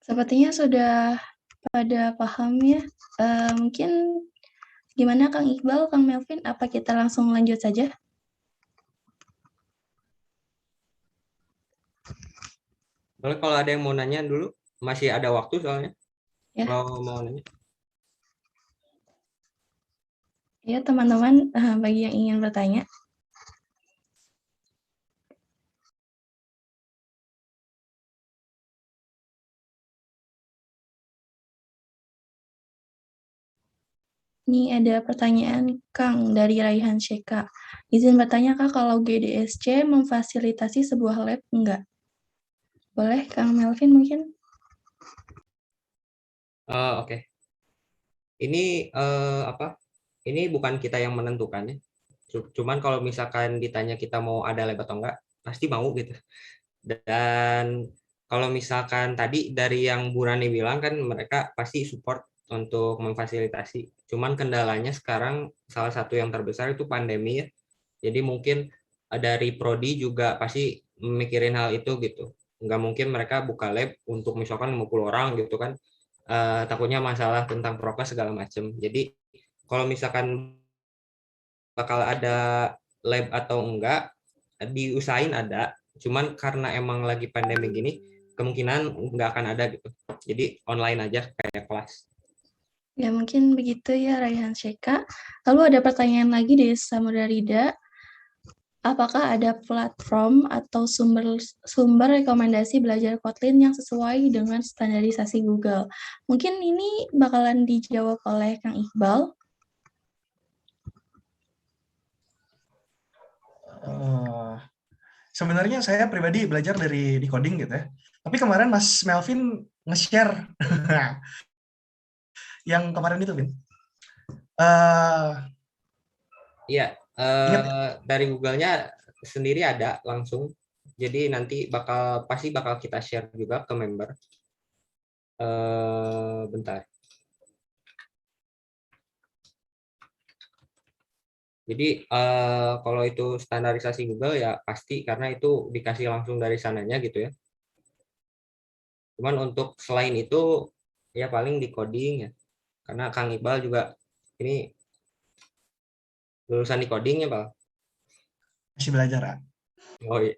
[SPEAKER 3] Sepertinya sudah pada paham ya. Mungkin gimana Kang Iqbal, Kang Melvin, apa kita langsung lanjut saja?
[SPEAKER 2] Boleh kalau ada yang mau nanya dulu, masih ada waktu soalnya.
[SPEAKER 3] Ya.
[SPEAKER 2] Kalau mau nanya.
[SPEAKER 3] Ya, teman-teman, bagi yang ingin bertanya. Ini ada pertanyaan Kang dari Raihan Syeka. Izin bertanya Kak, kalau GDSC memfasilitasi sebuah lab enggak? Boleh Kang Melvin mungkin?
[SPEAKER 2] Oke. Ini Ini bukan kita yang menentukan ya. Cuman kalau misalkan ditanya kita mau ada lab atau enggak, pasti mau gitu. Dan kalau misalkan tadi dari yang Bu Rani bilang kan mereka pasti support untuk memfasilitasi. Cuman kendalanya sekarang salah satu yang terbesar itu pandemi ya. Jadi mungkin dari prodi juga pasti mikirin hal itu gitu. Nggak mungkin mereka buka lab untuk misalkan 50 orang gitu kan. Takutnya masalah tentang prokes segala macam. Jadi kalau misalkan bakal ada lab atau enggak, diusahain ada. Cuman karena emang lagi pandemi gini, kemungkinan nggak akan ada gitu. Jadi online aja kayak kelas.
[SPEAKER 3] Ya mungkin begitu ya Raihan Syeka. Lalu ada pertanyaan lagi dari Samudra Rida. Apakah ada platform atau sumber rekomendasi belajar Kotlin yang sesuai dengan standarisasi Google? Mungkin ini bakalan dijawab oleh Kang Iqbal.
[SPEAKER 8] Sebenarnya saya pribadi belajar dari decoding gitu ya. Tapi kemarin Mas Melvin nge-share yang kemarin itu, Vin.
[SPEAKER 2] Iya, dari Google-nya sendiri ada langsung. Jadi nanti pasti bakal kita share juga ke member. Bentar. Jadi kalau itu standarisasi Google ya pasti karena itu dikasih langsung dari sananya gitu ya. Cuman untuk selain itu ya paling di coding ya. Karena Kang Iqbal juga ini lulusan di coding ya, Pak?
[SPEAKER 8] Masih belajar, Pak.
[SPEAKER 2] Oh iya.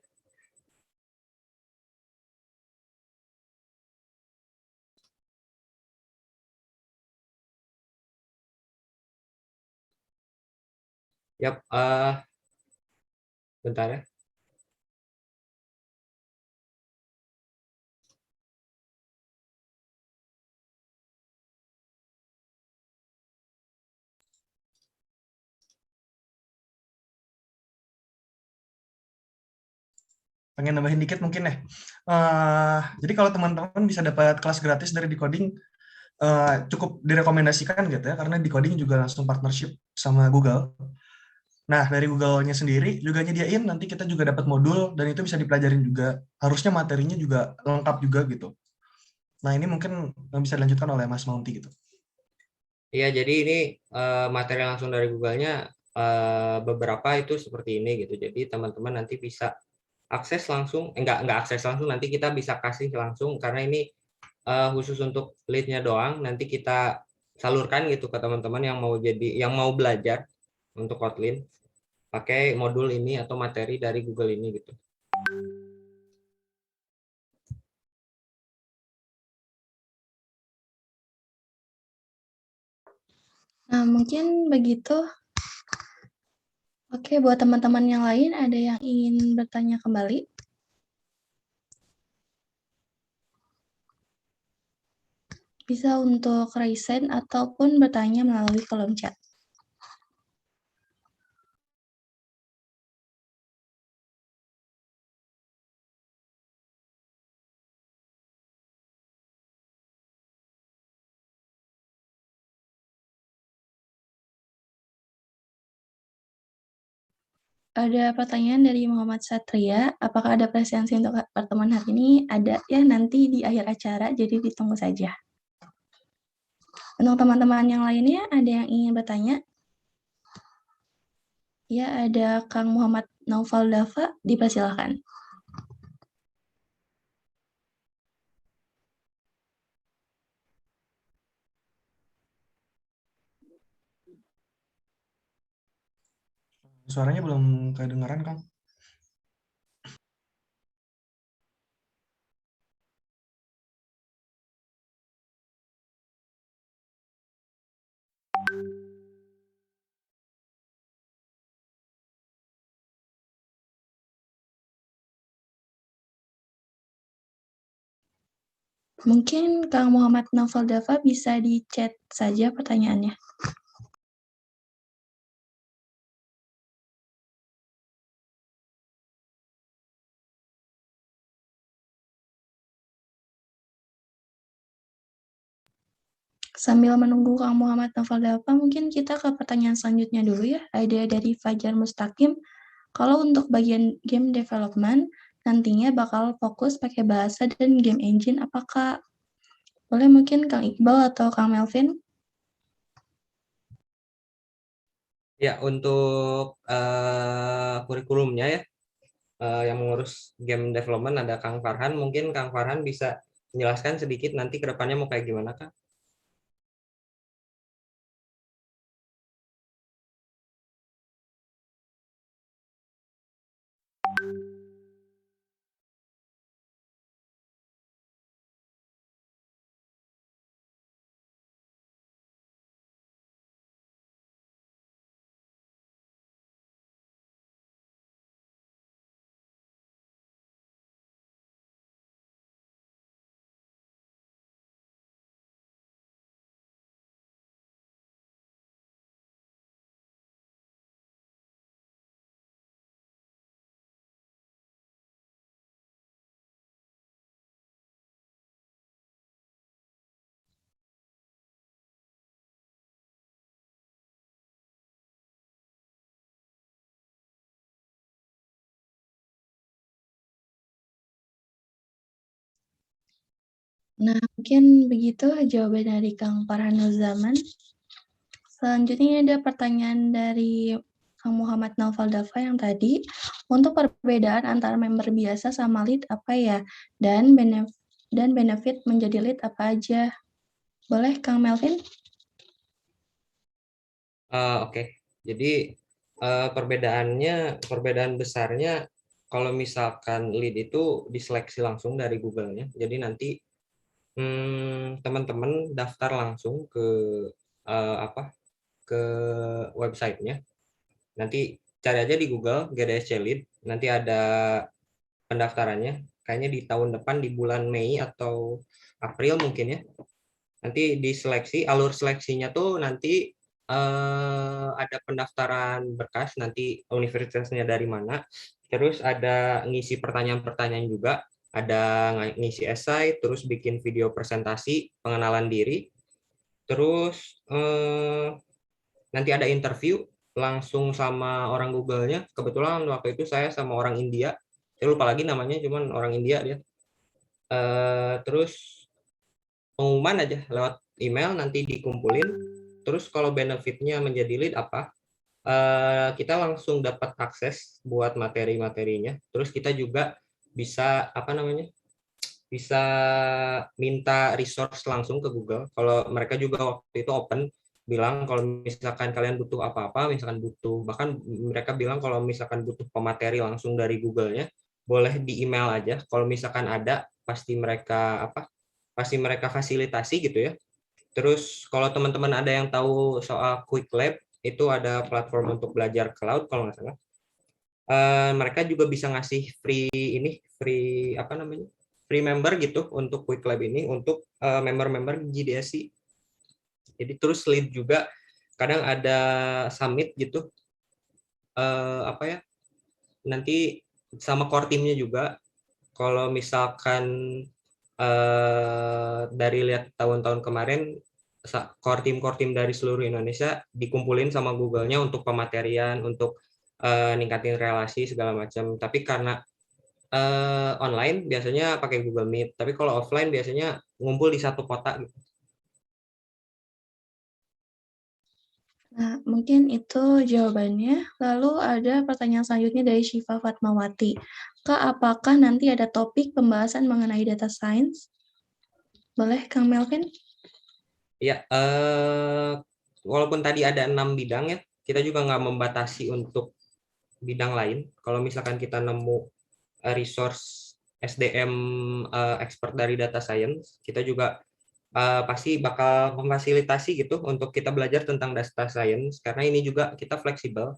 [SPEAKER 2] Yap, bentar ya.
[SPEAKER 8] Pengen nambahin dikit mungkin ya. Jadi kalau teman-teman bisa dapat kelas gratis dari Decoding, cukup direkomendasikan gitu ya, karena Decoding juga langsung partnership sama Google. Nah, dari Google-nya sendiri juga nyediain nanti kita juga dapat modul dan itu bisa dipelajarin juga. Harusnya materinya juga lengkap juga gitu. Nah, ini mungkin bisa dilanjutkan oleh Mas Maunti gitu.
[SPEAKER 2] Iya, jadi ini materi langsung dari Google-nya beberapa itu seperti ini gitu. Jadi teman-teman nanti bisa akses langsung, enggak akses langsung, nanti kita bisa kasih langsung karena ini khusus untuk lead-nya doang. Nanti kita salurkan gitu ke teman-teman yang mau belajar untuk Kotlin pakai modul ini atau materi dari Google ini gitu.
[SPEAKER 3] Nah, mungkin begitu. Oke, buat teman-teman yang lain, ada yang ingin bertanya kembali? Bisa untuk raise hand ataupun bertanya melalui kolom chat. Ada pertanyaan dari Muhammad Satria, apakah ada presensi untuk pertemuan hari ini? Ada ya, nanti di akhir acara, jadi ditunggu saja. Untuk teman-teman yang lainnya, ada yang ingin bertanya? Ya, ada Kang Muhammad Naufal Dava, dipersilakan.
[SPEAKER 8] Suaranya belum kedengaran, Kang.
[SPEAKER 3] Mungkin Kang Muhammad Naufal Dava bisa di chat saja pertanyaannya. Sambil menunggu Kang Muhammad Naufal Dava, mungkin kita ke pertanyaan selanjutnya dulu ya. Ada dari Fajar Mustaqim. Kalau untuk bagian game development, nantinya bakal fokus pakai bahasa dan game engine, apakah boleh mungkin Kang Iqbal atau Kang Melvin?
[SPEAKER 2] Ya, untuk kurikulumnya ya, yang mengurus game development ada Kang Farhan. Mungkin Kang Farhan bisa menjelaskan sedikit nanti ke depannya mau kayak gimana, Kang?
[SPEAKER 3] Nah, mungkin begitu jawaban dari Kang Farhan Zaman. Selanjutnya ada pertanyaan dari Kang Muhammad Naufal Dava yang tadi. Untuk perbedaan antara member biasa sama lead apa ya? Dan benefit menjadi lead apa aja? Boleh Kang Melvin?
[SPEAKER 2] Oke. Jadi perbedaan besarnya kalau misalkan lead itu diseleksi langsung dari Google-nya. Jadi nanti teman-teman daftar langsung ke ke websitenya. Nanti cari aja di Google GDSC Lead. Nanti ada pendaftarannya. Kayaknya di tahun depan di bulan Mei atau April mungkin ya. Nanti diseleksi, alur seleksinya tuh nanti ada pendaftaran berkas, nanti universitasnya dari mana, terus ada ngisi pertanyaan-pertanyaan juga, ada ngisi esai, terus bikin video presentasi, pengenalan diri, terus nanti ada interview, langsung sama orang Google-nya. Kebetulan waktu itu saya sama orang India, saya lupa lagi namanya, cuman orang India dia. Terus pengumuman aja lewat email, nanti dikumpulin. Terus kalau benefitnya menjadi lead apa, kita langsung dapat akses buat materi-materinya. Terus kita juga bisa apa namanya, bisa minta resource langsung ke Google. Kalau mereka juga waktu itu open, bilang kalau misalkan kalian butuh apa-apa, misalkan butuh, bahkan mereka bilang kalau misalkan butuh pemateri langsung dari Google-nya, boleh di email aja. Kalau misalkan ada, pasti mereka fasilitasi gitu ya. Terus kalau teman-teman ada yang tahu soal Quick Lab, itu ada platform untuk belajar cloud kalau nggak salah. Mereka juga bisa ngasih free apa namanya, free member gitu untuk Quick Lab ini untuk member-member GDSC. Jadi terus lead juga kadang ada summit gitu, apa ya, nanti sama core timnya juga. Kalau misalkan dari lihat tahun-tahun kemarin, core team dari seluruh Indonesia dikumpulin sama Google-nya untuk pematerian, untuk ningkatin relasi segala macam. Tapi karena online biasanya pakai Google Meet, tapi kalau offline biasanya ngumpul di satu kota gitu.
[SPEAKER 3] Nah, mungkin itu jawabannya. Lalu ada pertanyaan selanjutnya dari Syifa Fatmawati. Kak, apakah nanti ada topik pembahasan mengenai data science? Boleh, Kang Melvin?
[SPEAKER 2] Ya, walaupun tadi ada 6 bidang ya, kita juga nggak membatasi untuk bidang lain. Kalau misalkan kita nemu resource SDM expert dari data science, kita juga pasti bakal memfasilitasi gitu untuk kita belajar tentang data science, karena ini juga kita fleksibel.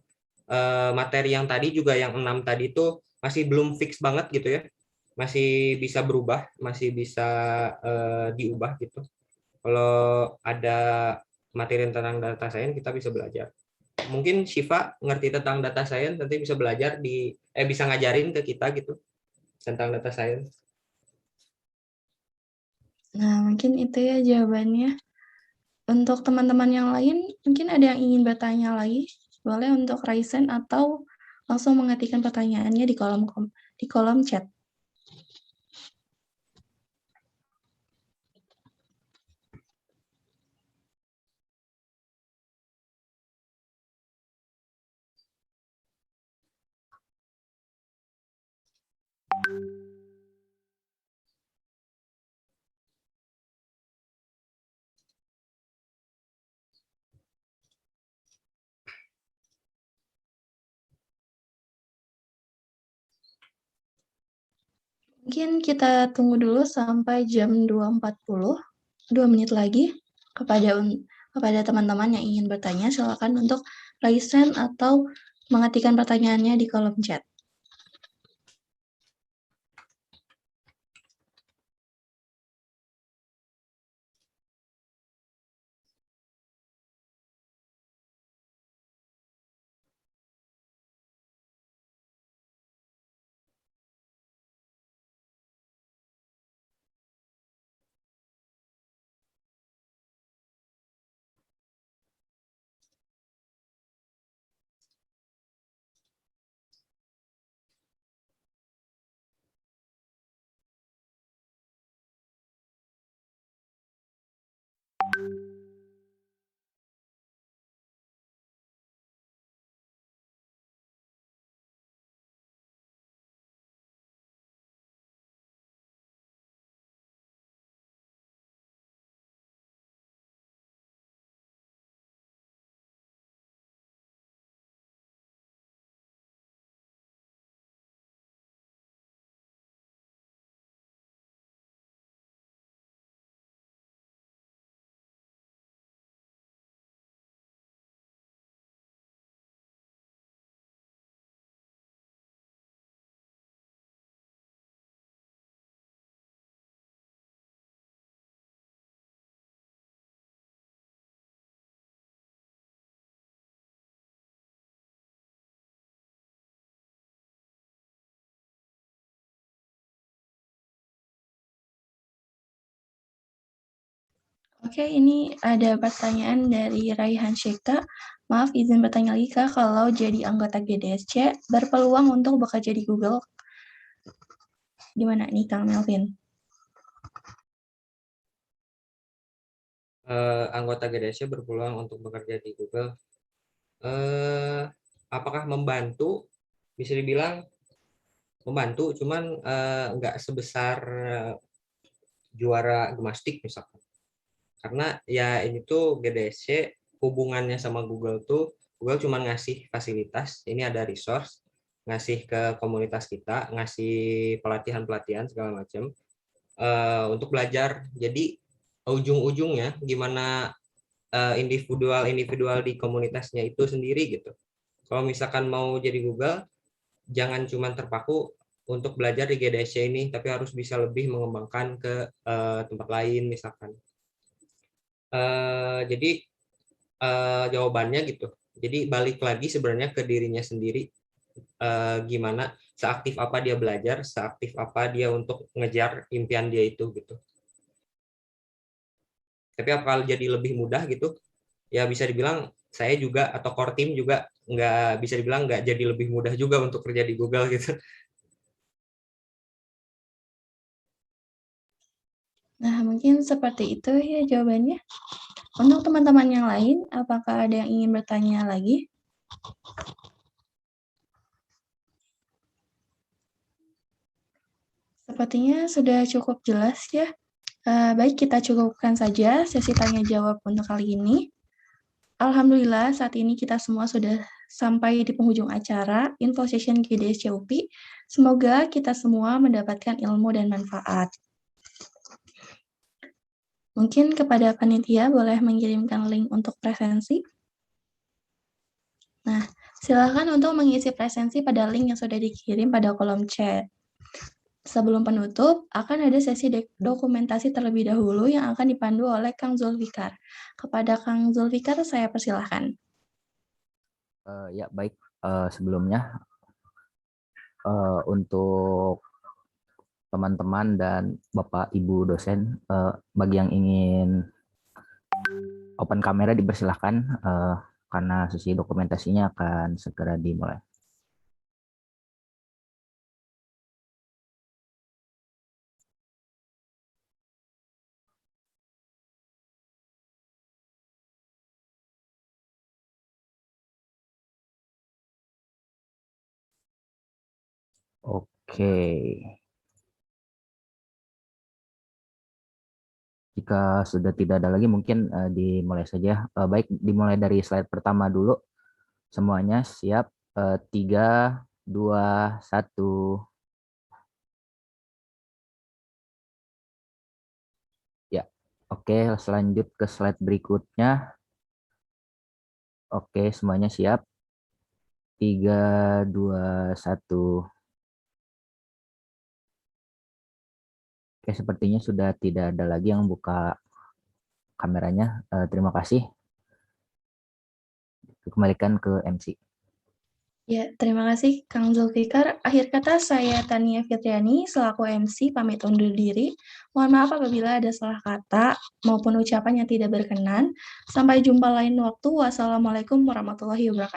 [SPEAKER 2] Materi yang tadi juga yang 6 tadi itu masih belum fix banget gitu ya, masih bisa berubah, masih bisa diubah gitu. Kalau ada materi tentang data science kita bisa belajar. Mungkin Syifa ngerti tentang data science, nanti bisa belajar bisa ngajarin ke kita gitu tentang data science.
[SPEAKER 3] Nah, mungkin itu ya jawabannya. Untuk teman-teman yang lain, mungkin ada yang ingin bertanya lagi. Boleh untuk Raisen atau langsung mengetikkan pertanyaannya di kolom chat. Mungkin kita tunggu dulu sampai jam 2.40, 2 menit lagi. Kepada teman-teman yang ingin bertanya, silakan untuk raise hand atau mengetikkan pertanyaannya di kolom chat. Oke, ini ada pertanyaan dari Raihan Syekta. Maaf, izin bertanya lagi Kak, kalau jadi anggota GDSC berpeluang untuk bekerja di Google, gimana nih Kang Melvin?
[SPEAKER 2] Anggota GDSC berpeluang untuk bekerja di Google. Apakah membantu? Bisa dibilang membantu, cuman nggak sebesar juara gemastik misalkan. Karena ya ini tuh GDSC hubungannya sama Google tuh, Google cuma ngasih fasilitas, ini ada resource, ngasih ke komunitas kita, ngasih pelatihan-pelatihan segala macam untuk belajar. Jadi ujung-ujungnya gimana individual di komunitasnya itu sendiri gitu. Kalau misalkan mau jadi Google, jangan cuma terpaku untuk belajar di GDSC ini, tapi harus bisa lebih mengembangkan ke tempat lain misalkan. Jadi jawabannya gitu. Jadi balik lagi sebenarnya ke dirinya sendiri, gimana seaktif apa dia belajar, seaktif apa dia untuk ngejar impian dia itu gitu. Tapi apakah jadi lebih mudah gitu? Ya bisa dibilang saya juga atau core team juga nggak bisa dibilang nggak jadi lebih mudah juga untuk kerja di Google gitu.
[SPEAKER 3] Nah, mungkin seperti itu ya jawabannya. Untuk teman-teman yang lain, apakah ada yang ingin bertanya lagi? Sepertinya sudah cukup jelas ya. Baik, kita cukupkan saja sesi tanya-jawab untuk kali ini. Alhamdulillah, saat ini kita semua sudah sampai di penghujung acara Info Session GDSC UPI. Semoga kita semua mendapatkan ilmu dan manfaat. Mungkin kepada panitia boleh mengirimkan link untuk presensi. Nah, silakan untuk mengisi presensi pada link yang sudah dikirim pada kolom chat. Sebelum penutup, akan ada sesi dokumentasi terlebih dahulu yang akan dipandu oleh Kang Zulfikar. Kepada Kang Zulfikar, saya persilahkan.
[SPEAKER 1] Ya, baik. Sebelumnya, untuk teman-teman dan Bapak Ibu dosen, bagi yang ingin open kamera dipersilahkan, karena sesi dokumentasinya akan segera dimulai. Oke. Jika sudah tidak ada lagi, mungkin dimulai saja. Baik, dimulai dari slide pertama dulu. Semuanya siap. 3, 2, 1. Ya, oke. Lanjut ke slide berikutnya. Oke, semuanya siap. 3, 2, 1. Oke, sepertinya sudah tidak ada lagi yang buka kameranya. Terima kasih. Kembalikan ke MC.
[SPEAKER 3] Ya, terima kasih Kang Zulfikar. Akhir kata saya Tania Fitriani selaku MC pamit undur diri. Mohon maaf apabila ada salah kata maupun ucapan yang tidak berkenan. Sampai jumpa lain waktu. Wassalamualaikum warahmatullahi wabarakatuh.